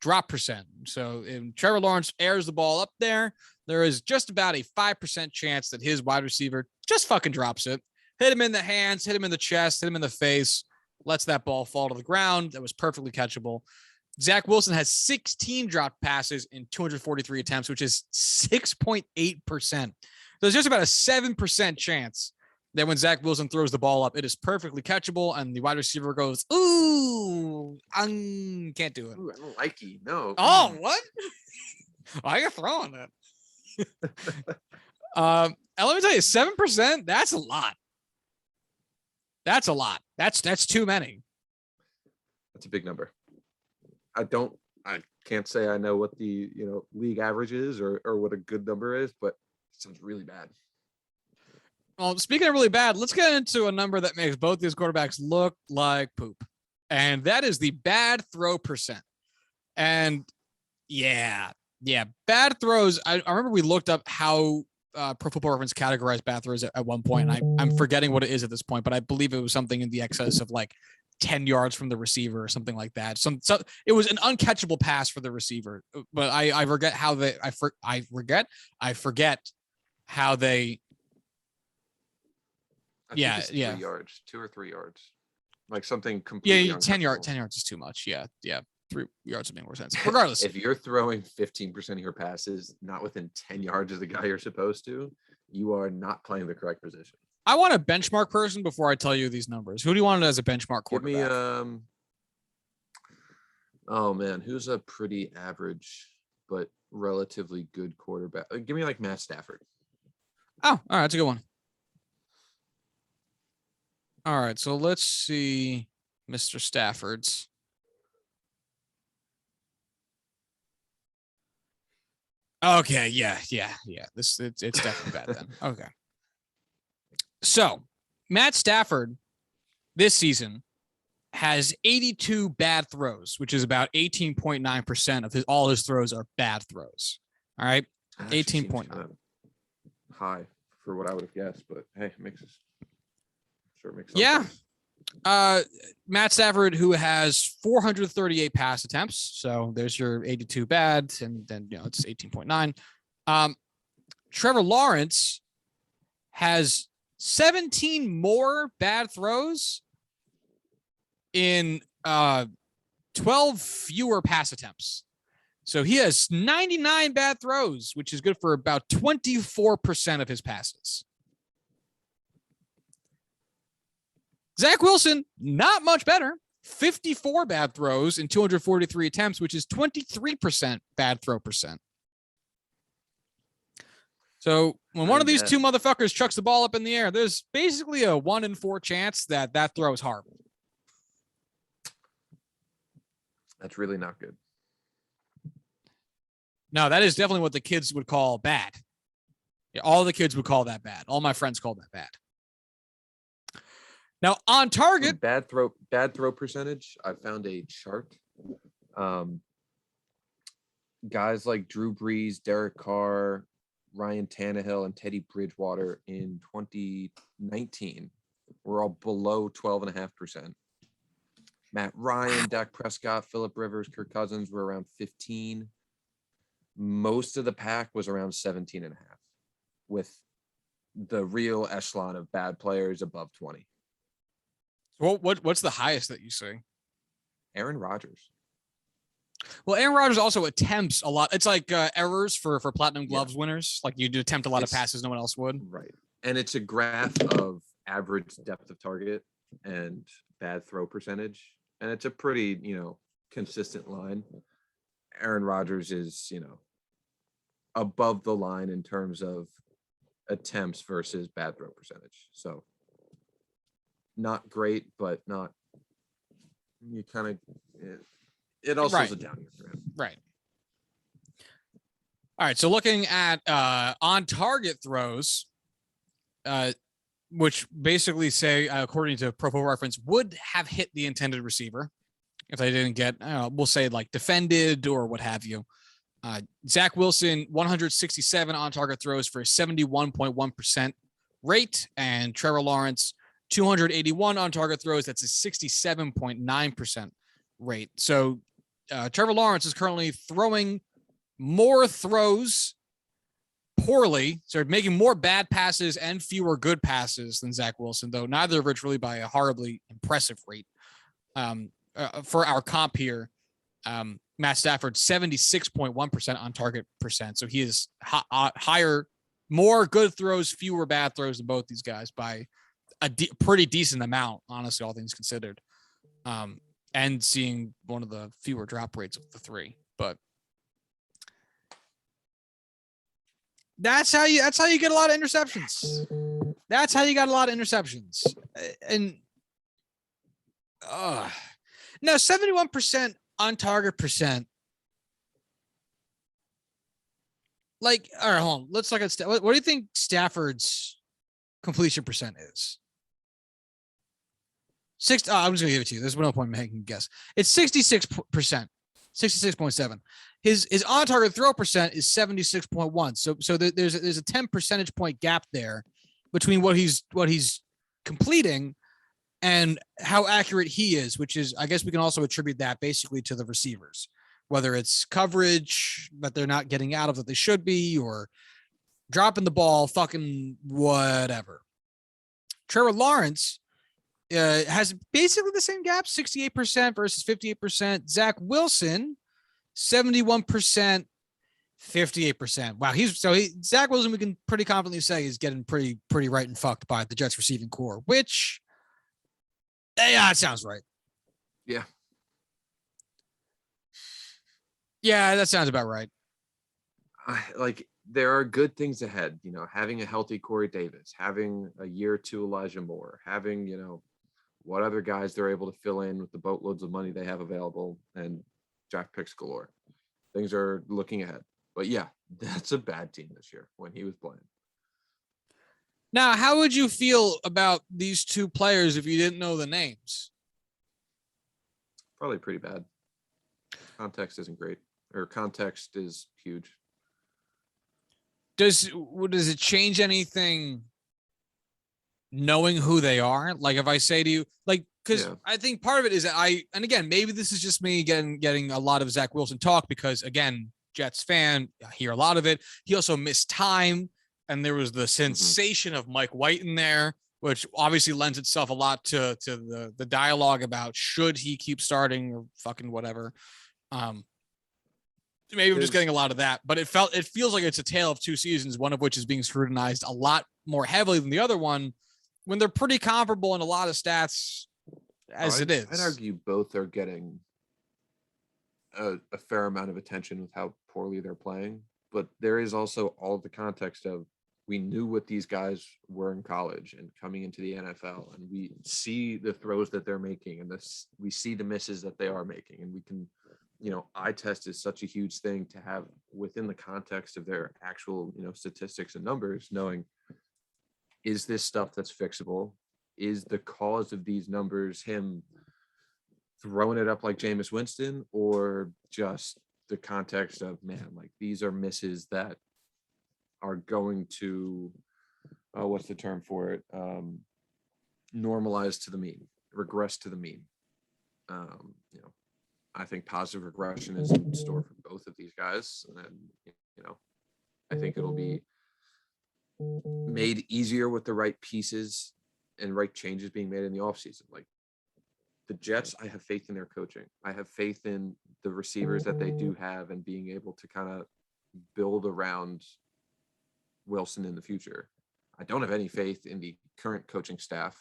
drop percent. So if Trevor Lawrence airs the ball up there, there is just about a 5% chance that his wide receiver just fucking drops it. Hit him in the hands, hit him in the chest, hit him in the face, lets that ball fall to the ground. That was perfectly catchable. Zach Wilson has 16 dropped passes in 243 attempts, which is 6.8%. So there's just about a 7% chance that when Zach Wilson throws the ball up, it is perfectly catchable, and the wide receiver goes, ooh, can't do it. Ooh, I don't like you. No. Oh, what? I got thrown that. And let me tell you, 7%, that's a lot. That's a lot. That's too many. That's a big number. I can't say I know what the league average is or what a good number is, but it sounds really bad. Well, speaking of really bad, let's get into a number that makes both these quarterbacks look like poop. And that is the bad throw percent. And yeah, bad throws. I remember we looked up how Pro Football Reference categorized bad throws at one point. And I'm forgetting what it is at this point, but I believe it was something in the excess of like 10 yards from the receiver or something like that. So it was an uncatchable pass for the receiver, but I forget how they, I forget how they, I think it's 3 yards, 2 or 3 yards, like something completely. Yeah, 10 yards is too much. Yeah. 3 yards would make more sense. Regardless, if you're throwing 15% of your passes not within 10 yards of the guy you're supposed to, you are not playing the correct position. I want a benchmark person before I tell you these numbers. Who do you want as a benchmark quarterback? Give me oh man, who's a pretty average but relatively good quarterback? Give me like Matt Stafford. Oh, all right, that's a good one. All right, so let's see Mr. Stafford's. Okay, yeah. It's definitely bad then. Okay. So, Matt Stafford this season has 82 bad throws, which is about 18.9% of all his throws are bad throws. All right. 18.9. High for what I would have guessed, but hey, it makes sense. Yeah. Matt Stafford, who has 438 pass attempts. So there's your 82 bad, and then it's 18.9. Trevor Lawrence has 17 more bad throws in 12 fewer pass attempts. So he has 99 bad throws, which is good for about 24% of his passes. Zach Wilson, not much better. 54 bad throws in 243 attempts, which is 23% bad throw percent. So when one of these bet. two motherfuckers chucks the ball up in the air, there's basically a 1 in 4 chance that throw is horrible. That's really not good. No, that is definitely what the kids would call bad. Yeah, all the kids would call that bad. All my friends call that bad. Now on target, bad throw percentage. I found a chart. Guys like Drew Brees, Derek Carr, Ryan Tannehill, and Teddy Bridgewater in 2019 were all below 12.5%. Matt Ryan, Dak Prescott, Phillip Rivers, Kirk Cousins were around 15. Most of the pack was around 17.5, with the real echelon of bad players above 20. What's the highest that you see? Aaron Rodgers. Well, Aaron Rodgers also attempts a lot. It's like errors for Platinum Gloves winners. Like you do attempt a lot of passes no one else would. Right. And it's a graph of average depth of target and bad throw percentage. And it's a pretty, consistent line. Aaron Rodgers is, above the line in terms of attempts versus bad throw percentage. So not great, but not, you kind of, it also is a down year for him. Right. All right. So looking at on target throws, which basically say, according to Pro Football Reference, would have hit the intended receiver if they didn't get, we'll say like defended or what have you. Zach Wilson, 167 on target throws for a 71.1% rate, and Trevor Lawrence, 281 on target throws. That's a 67.9% rate. So Trevor Lawrence is currently throwing more throws poorly, so making more bad passes and fewer good passes than Zach Wilson, though neither of which really by a horribly impressive rate. For our comp here, Matt Stafford, 76.1% on target percent. So he is higher, more good throws, fewer bad throws than both these guys by a pretty decent amount, honestly, all things considered. And seeing one of the fewer drop rates of the three, but that's how you get a lot of interceptions. That's how you got a lot of interceptions. And now 71% on target percent. Like, all right, hold on. Let's look at what do you think Stafford's completion percent is? I'm just gonna give it to you. There's no point in making a guess. It's 66%, 66.7. His on target throw percent is 76.1. So there's a 10 percentage point gap there between what he's completing and how accurate he is, which is, I guess we can also attribute that basically to the receivers, whether it's coverage that they're not getting out of that they should be, or dropping the ball, fucking whatever. Trevor Lawrence has basically the same gap, 68% versus 58%. Zach Wilson, 71%, 58%. Wow, Zach Wilson, we can pretty confidently say, is getting pretty right and fucked by the Jets receiving core, which, yeah, it sounds right. Yeah. Yeah, that sounds about right. There are good things ahead, having a healthy Corey Davis, having a year or two Elijah Moore, having, what other guys they're able to fill in with the boatloads of money they have available and draft picks galore. Things are looking ahead. But yeah, that's a bad team this year when he was playing. Now, how would you feel about these two players if you didn't know the names? Probably pretty bad. Context isn't great, or context is huge. Does it change anything knowing who they are? Like if I say to you, because I think part of it is that and again, maybe this is just me getting a lot of Zach Wilson talk because, again, Jets fan, I hear a lot of it. He also missed time, and there was the sensation of Mike White in there, which obviously lends itself a lot to the dialogue about should he keep starting or fucking whatever. Maybe I'm just getting a lot of that, but it feels like it's a tale of two seasons, one of which is being scrutinized a lot more heavily than the other one, when they're pretty comparable in a lot of stats it is. I'd argue both are getting a fair amount of attention with how poorly they're playing, but there is also all the context of we knew what these guys were in college and coming into the NFL, and we see the throws that they're making, and we see the misses that they are making, and we can, eye test is such a huge thing to have within the context of their actual, statistics and numbers, knowing, is this stuff that's fixable? Is the cause of these numbers him throwing it up like Jameis Winston, or just the context of, man, like these are misses that are going to, what's the term for it? Normalize to the mean, regress to the mean. I think positive regression is in store for both of these guys. And, I think it'll be made easier with the right pieces and right changes being made in the offseason. Like the Jets, I have faith in their coaching. I have faith in the receivers that they do have and being able to kind of build around Wilson in the future. I don't have any faith in the current coaching staff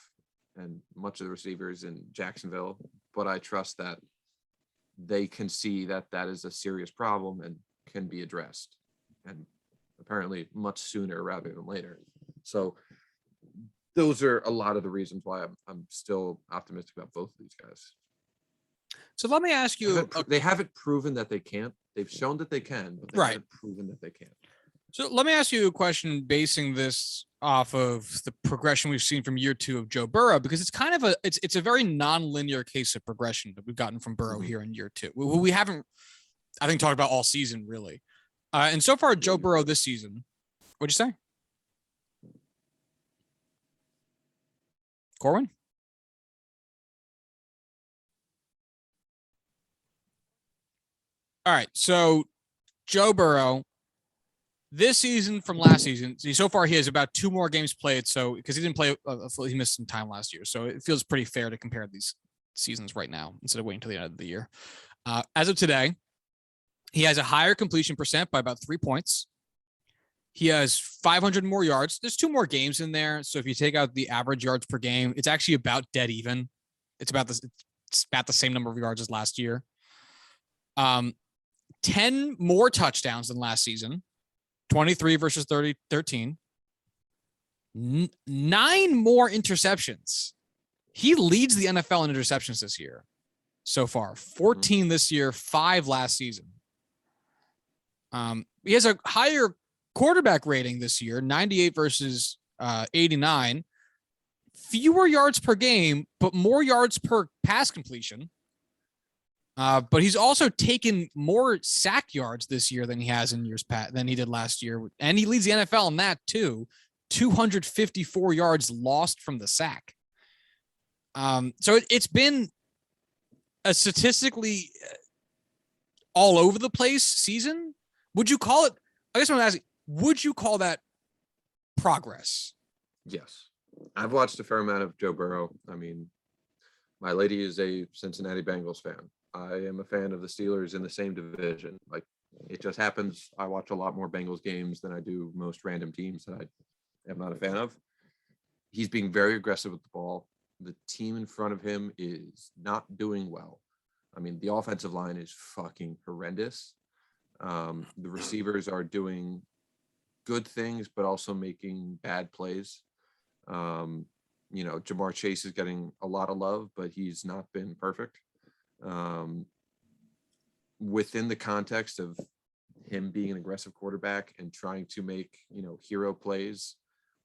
and much of the receivers in Jacksonville, but I trust that they can see that that is a serious problem and can be addressed, and apparently much sooner rather than later. So those are a lot of the reasons why I'm still optimistic about both of these guys. So let me ask you, they haven't proven that they can't. They've shown that they can, but they haven't proven that they can't. So let me ask you a question, basing this off of the progression we've seen from year 2 of Joe Burrow, because it's kind of it's a very non-linear case of progression that we've gotten from Burrow here in year 2. We haven't, I think, talked about all season really. And so far, Joe Burrow this season, what'd you say? Corwin? All right. So Joe Burrow, this season from last season, so far he has about 2 more games played. So because he didn't play, he missed some time last year. So it feels pretty fair to compare these seasons right now instead of waiting until the end of the year. As of today, he has a higher completion percent by about 3 points. He has 500 more yards. There's 2 more games in there. So if you take out the average yards per game, it's actually about dead even. It's about the same number of yards as last year. 10 more touchdowns than last season. 23 versus 13. 9 more interceptions. He leads the NFL in interceptions this year so far. 14 this year, 5 last season. He has a higher quarterback rating this year, 98 versus 89. Fewer yards per game, but more yards per pass completion. But he's also taken more sack yards this year than he has in years past than he did last year. And he leads the NFL in that too. 254 yards lost from the sack. So it's been a statistically all over the place season. Would you call it, I guess I'm asking, would you call that progress? Yes. I've watched a fair amount of Joe Burrow. I mean, my lady is a Cincinnati Bengals fan. I am a fan of the Steelers in the same division. Like, it just happens I watch a lot more Bengals games than I do most random teams that I am not a fan of. He's being very aggressive with the ball. The team in front of him is not doing well. I mean, the offensive line is fucking horrendous. The receivers are doing good things, but also making bad plays. Jamar Chase is getting a lot of love, but he's not been perfect. Within the context of him being an aggressive quarterback and trying to make, hero plays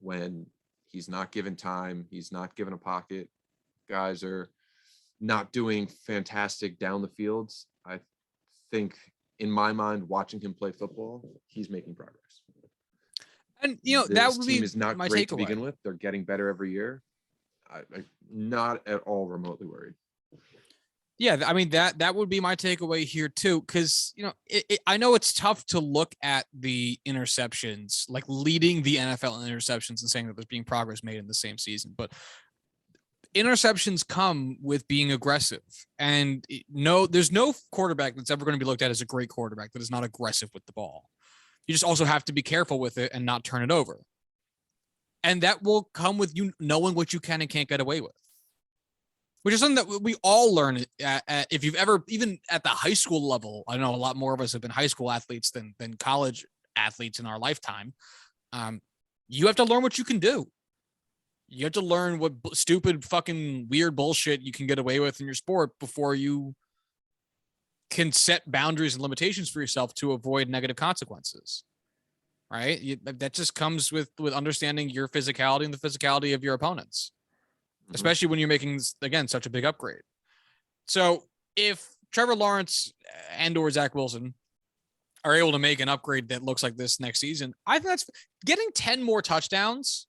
when he's not given time, he's not given a pocket, guys are not doing fantastic down the fields. I think, in my mind, watching him play football, he's making progress. And that would be is not my great takeaway to begin with. They're getting better every year. I'm not at all remotely worried. Yeah, I mean that would be my takeaway here too, because I know it's tough to look at the interceptions, like leading the NFL in interceptions, and saying that there's being progress made in the same season, but interceptions come with being aggressive, and there's no quarterback that's ever going to be looked at as a great quarterback that is not aggressive with the ball. You just also have to be careful with it and not turn it over, and that will come with you knowing what you can and can't get away with. Which is something that we all learn if you've ever, even at the high school level. I know a lot more of us have been high school athletes than college athletes in our lifetime. you have to learn what you can do. You have to learn what stupid fucking weird bullshit you can get away with in your sport before you can set boundaries and limitations for yourself to avoid negative consequences. Right? That just comes with understanding your physicality and the physicality of your opponents, especially when you're making, again, such a big upgrade. So if Trevor Lawrence and or Zach Wilson are able to make an upgrade that looks like this next season, I think that's getting 10 more touchdowns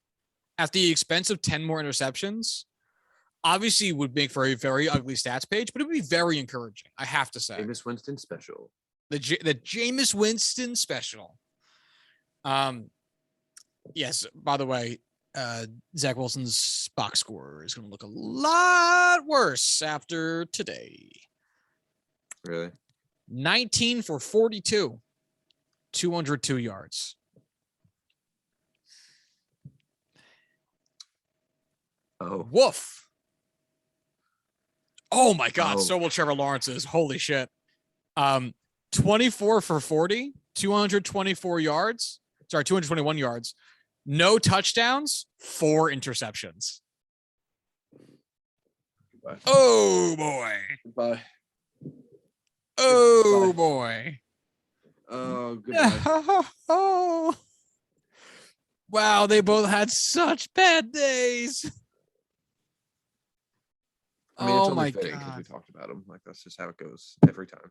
at the expense of 10 more interceptions. Obviously would make for a very ugly stats page, but it would be very encouraging. I have to say. Jameis Winston special. The Jameis Winston special. Yes, by the way, Zach Wilson's box score is going to look a lot worse after today. Really? 19 for 42, 202 yards. Oh. Woof. Oh my God. So will Trevor Lawrence's. Holy shit. 24 for 40, 224 yards. Sorry, 221 yards. No touchdowns, 4 interceptions. Goodbye. Oh boy. Goodbye. Oh Goodbye. boy. Oh, goodbye. Oh. Wow, they both had such bad days. I mean, it's only fitting because we talked about them. Like, that's just how it goes every time.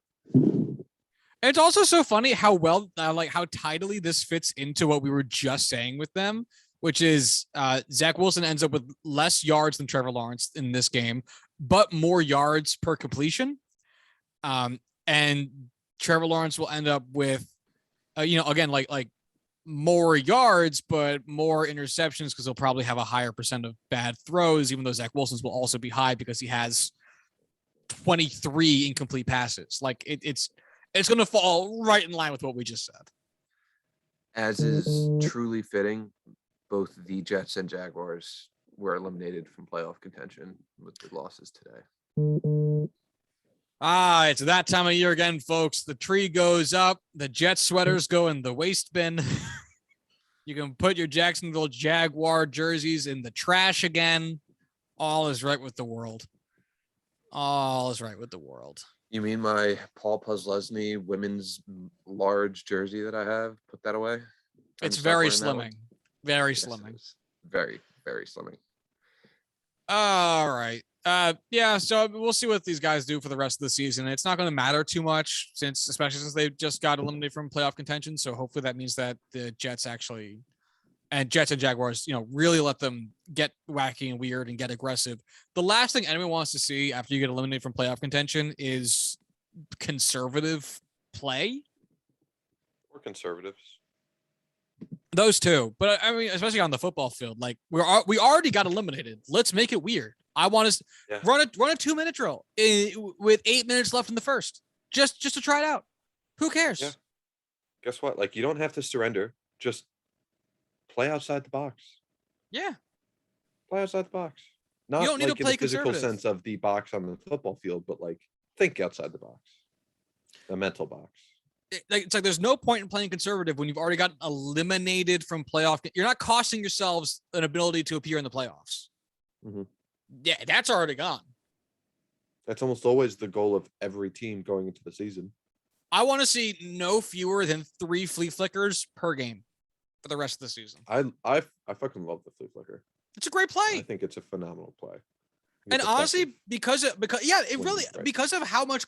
It's also so funny how well, how tidily this fits into what we were just saying with them, which is Zach Wilson ends up with less yards than Trevor Lawrence in this game, but more yards per completion. And Trevor Lawrence will end up with, again, like more yards, but more interceptions because he'll probably have a higher percent of bad throws, even though Zach Wilson's will also be high because he has 23 incomplete passes. Like it's going to fall right in line with what we just said. As is truly fitting, both the Jets and Jaguars were eliminated from playoff contention with the losses today. It's that time of year again, folks. The tree goes up. The Jets sweaters go in the waste bin. You can put your Jacksonville Jaguar jerseys in the trash again. All is right with the world. All is right with the world. You mean my Paul Posluszny women's large jersey that I have? Put that away? It's very slimming. Very slimming. Very, very slimming. All right. Yeah, so we'll see what these guys do for the rest of the season. It's not going to matter too much especially since they just got eliminated from playoff contention. So hopefully that means that the Jets and Jaguars, really let them get wacky and weird and get aggressive. The last thing anyone wants to see after you get eliminated from playoff contention is conservative play. Or conservatives. Those two. But I mean, especially on the football field, like we already got eliminated. Let's make it weird. I want to run a 2-minute drill with 8 minutes left in the first, just to try it out. Who cares? Yeah. Guess what? Like, you don't have to surrender. Just play outside the box. Yeah. Play outside the box. Not you don't need like to play in the physical conservative sense of the box on the football field, but like think outside the box. The mental box. It's like there's no point in playing conservative when you've already gotten eliminated from playoff. You're not costing yourselves an ability to appear in the playoffs. Mm-hmm. Yeah, that's already gone. That's almost always the goal of every team going into the season. I want to see no fewer than 3 flea flickers per game for the rest of the season. I fucking love the flea flicker. It's a great play. I think it's a phenomenal play. And honestly, because of how much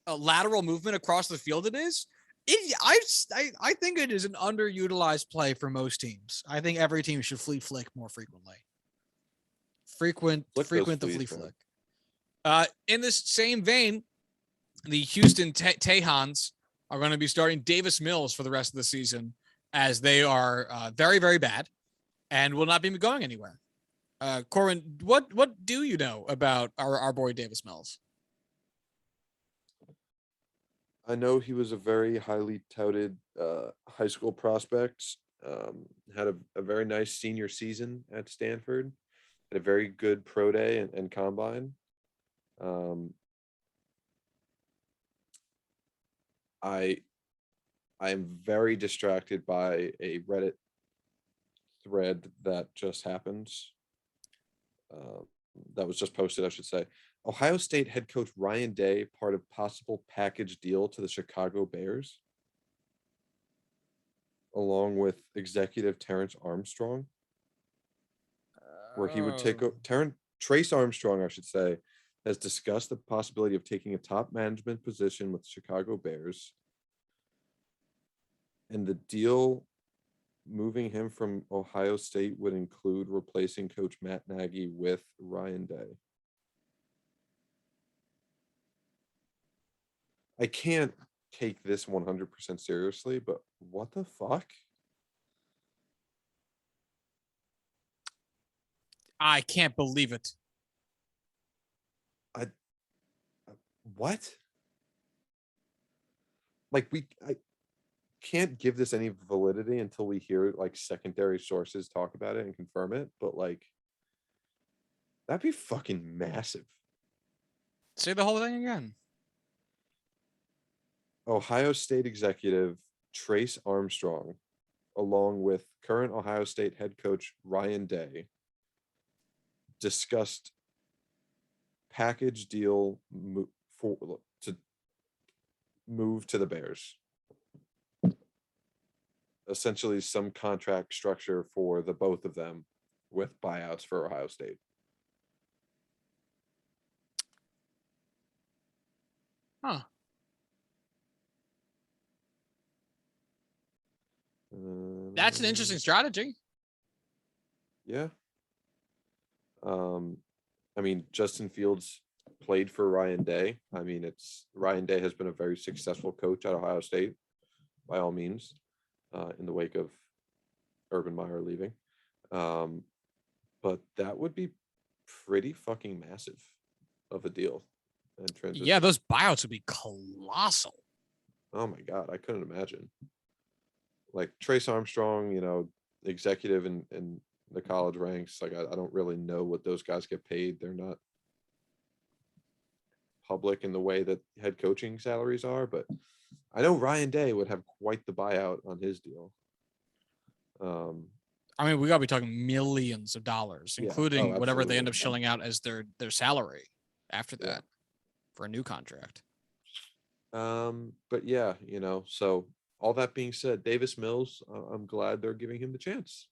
lateral movement across the field it is, I think it is an underutilized play for most teams. I think every team should flea flick more frequently. Frequent the flea flick. In this same vein, the Houston Tejans are going to be starting Davis Mills for the rest of the season, as they are very, very bad and will not be going anywhere. Corwin, what do you know about our boy Davis Mills? I know he was a very highly touted high school prospect. Had a very nice senior season at Stanford. Had a very good pro day and combine. I am very distracted by a Reddit thread that just happened. Uh, that was just posted, I should say. Ohio State head coach Ryan Day, part of possible package deal to the Chicago Bears, along with executive Terrence Armstrong, where he would take Trace Armstrong, I should say, has discussed the possibility of taking a top management position with the Chicago Bears. And the deal moving him from Ohio State would include replacing Coach Matt Nagy with Ryan Day. I can't take this 100% seriously, but what the fuck? I can't believe it. What? Like I can't give this any validity until we hear like secondary sources talk about it and confirm it, but like that'd be fucking massive. Say the whole thing again. Ohio State executive Trace Armstrong, along with current Ohio State head coach Ryan Day, discussed package deal to move to the Bears. Essentially some contract structure for the both of them with buyouts for Ohio State. Huh. That's an interesting strategy. Yeah. I mean, Justin Fields played for Ryan Day. I mean, Ryan Day has been a very successful coach at Ohio State, by all means, in the wake of Urban Meyer leaving. But that would be pretty fucking massive of a deal and transition. Yeah, those buyouts would be colossal. Oh my God, I couldn't imagine. Like Trace Armstrong, executive in the college ranks. Like I don't really know what those guys get paid. They're not public in the way that head coaching salaries are, but I know Ryan Day would have quite the buyout on his deal. I mean, we gotta be talking millions of dollars, including whatever they end up shelling out as their salary after that for a new contract. But yeah, so all that being said, Davis Mills, I'm glad they're giving him the chance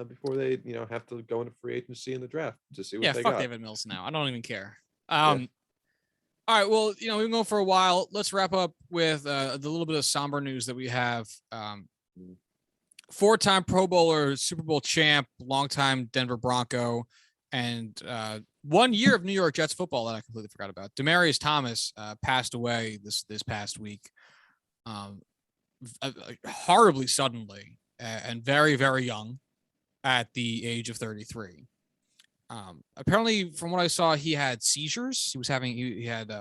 before they, have to go into free agency in the draft to see what they got. Yeah, fuck David Mills now. I don't even care. All right, well, we've been going for a while. Let's wrap up with the little bit of somber news that we have. Four-time Pro Bowler, Super Bowl champ, longtime Denver Bronco, and 1 year of New York Jets football that I completely forgot about. Demarius Thomas passed away this past week, horribly suddenly and very, very young at the age of 33. Apparently, from what I saw, he had seizures. He had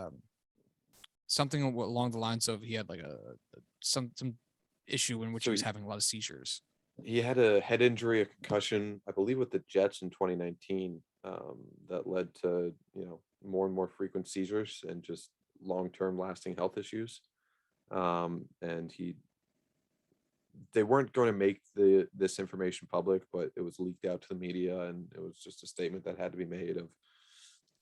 something along the lines of he had like some issue in which he was having a lot of seizures. He had a head injury, a concussion, I believe, with the Jets in 2019, that led to more and more frequent seizures and just long-term lasting health issues. And they weren't going to make this information public, but it was leaked out to the media, and it was just a statement that had to be made of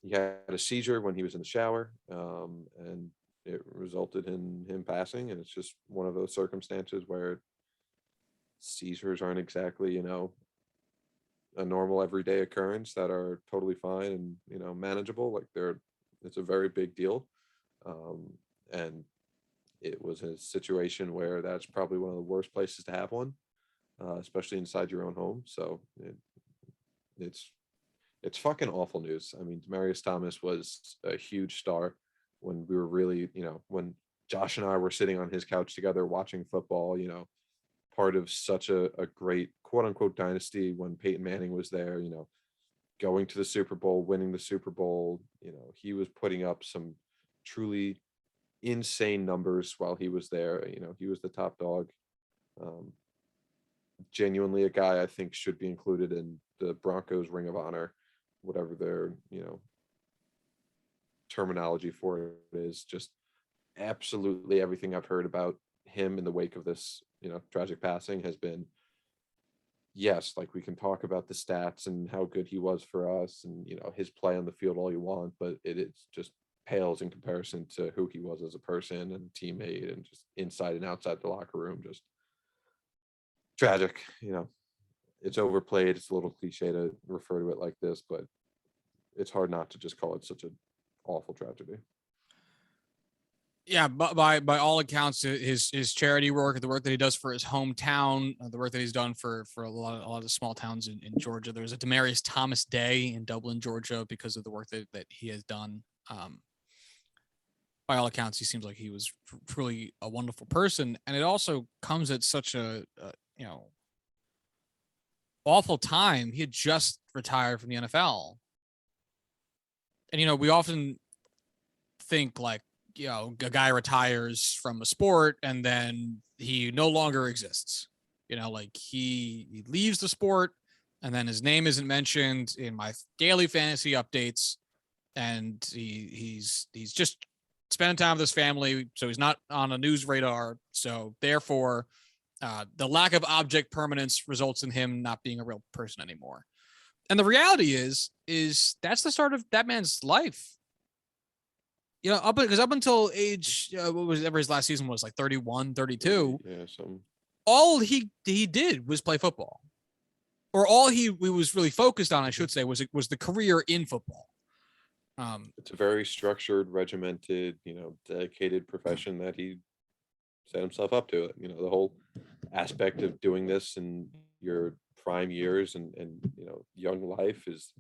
he had a seizure when he was in the shower, and it resulted in him passing. And it's just one of those circumstances where seizures aren't exactly, a normal everyday occurrence that are totally fine and, manageable. Like it's a very big deal. And it was a situation where that's probably one of the worst places to have one, especially inside your own home. So it's fucking awful news. I mean, Demarius Thomas was a huge star when we were really, when Josh and I were sitting on his couch together watching football, part of such a great quote unquote dynasty when Peyton Manning was there, going to the Super Bowl, winning the Super Bowl. He was putting up some truly insane numbers while he was there. He was the top dog. Genuinely a guy I think should be included in the Broncos Ring of Honor, whatever their, terminology for it is. Just absolutely everything I've heard about him in the wake of this, tragic passing has been yes, like we can talk about the stats and how good he was for us and, his play on the field all you want, but it is just pales in comparison to who he was as a person and teammate and just inside and outside the locker room. Just tragic. It's overplayed. It's a little cliche to refer to it like this, but it's hard not to just call it such an awful tragedy. Yeah, but by all accounts, his charity work, the work that he does for his hometown, the work that he's done for a lot of the small towns in Georgia. There's a Demarius Thomas Day in Dublin, Georgia, because of the work that he has done. By all accounts, he seems like he was truly a wonderful person, and it also comes at such a awful time. He had just retired from the NFL, and we often think like, a guy retires from a sport and then he no longer exists. Like he leaves the sport and then his name isn't mentioned in my daily fantasy updates, and he's just spending time with his family, so he's not on a news radar. So therefore, the lack of object permanence results in him not being a real person anymore. And the reality is that's the start of that man's life. Up until age, whatever his last season was, like 31, 32, Yeah, something. all he did was play football. Or all he was really focused on, I should say, was the career in football. It's a very structured, regimented, dedicated profession that he set himself up to. The whole aspect of doing this in your prime years and young life is,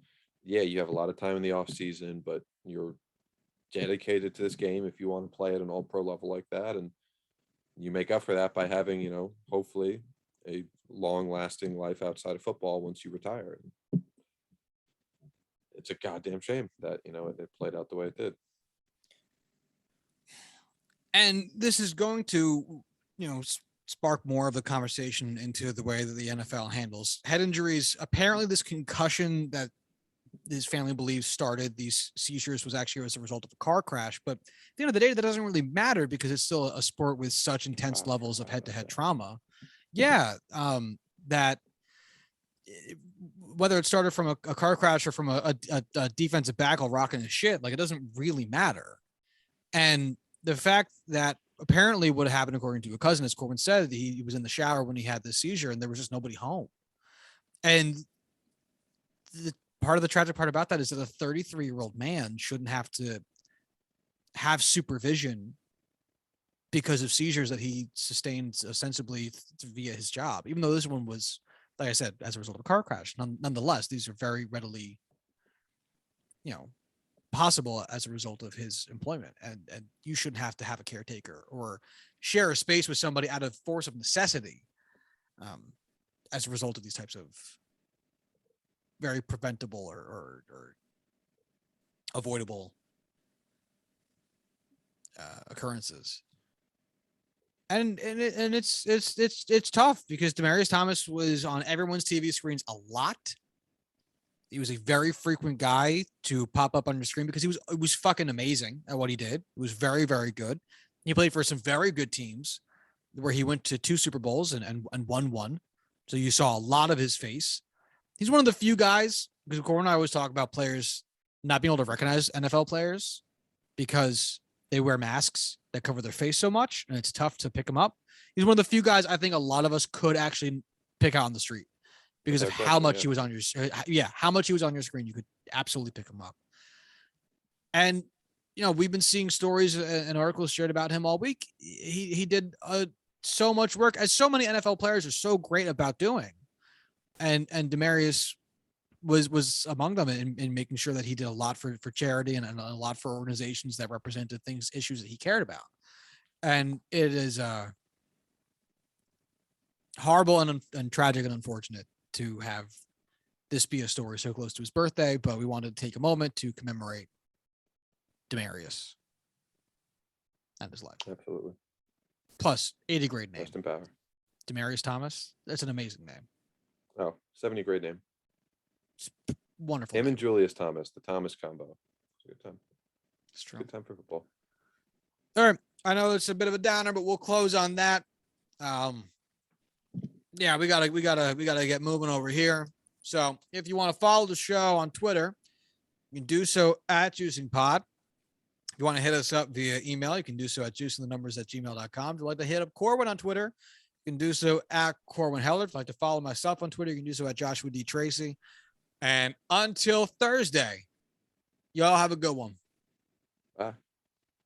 yeah, you have a lot of time in the off season, but you're dedicated to this game if you want to play at an all pro level like that, and you make up for that by having hopefully a long lasting life outside of football once you retire. It's a goddamn shame that it played out the way it did. And this is going to spark more of the conversation into the way that the NFL handles head injuries. Apparently this concussion that his family believes started these seizures was actually as a result of a car crash. But at the end of the day, that doesn't really matter because it's still a sport with such intense levels of head-to-head trauma. Yeah. That whether it started from a car crash or from a defensive backle rocking his shit, like it doesn't really matter. And the fact that apparently what happened, according to a cousin, as Corwin said, he was in the shower when he had the seizure and there was just nobody home. And the part of the tragic part about that is that a 33-year-old man shouldn't have to have supervision because of seizures that he sustained ostensibly via his job, even though this one was, like I said, as a result of a car crash. Nonetheless, these are very readily, possible as a result of his employment. And you shouldn't have to have a caretaker or share a space with somebody out of force of necessity as a result of these types of very preventable or avoidable occurrences. And it's tough because Demarius Thomas was on everyone's TV screens a lot. He was a very frequent guy to pop up on your screen because it was fucking amazing at what he did. It was very, very good. He played for some very good teams where he went to 2 Super Bowls and won one. So you saw a lot of his face. He's one of the few guys, because Corwin and I always talk about players not being able to recognize NFL players because they wear masks that cover their face so much, and it's tough to pick them up. He's one of the few guys I think a lot of us could actually pick out on the street because of how much he was on how much he was on your screen. You could absolutely pick him up. And, we've been seeing stories and articles shared about him all week. He did so much work, as so many NFL players are so great about doing. And Demarius was among them in making sure that he did a lot for charity and a lot for organizations that represented issues that he cared about. And it is horrible and tragic and unfortunate to have this be a story so close to his birthday, but we wanted to take a moment to commemorate Demarius and his life. Absolutely. Plus, 80 great name. Rest in power. Demarius Thomas. That's an amazing name. Oh, 70 great name. Wonderful. Him name. and Julius Thomas, the Thomas combo. It's a good time. It's true. Good time for football. All right. I know it's a bit of a downer, but we'll close on that. Yeah, we gotta get moving over here. So if you want to follow the show on Twitter, you can do so at JuicingPod. If you want to hit us up via email, you can do so at juicingthenumbers@gmail.com. If you'd like to hit up Corwin on Twitter, you can do so at Corwin Heller. If you'd like to follow myself on Twitter, you can do so at Joshua D. Tracy. And until Thursday, y'all have a good one. Bye.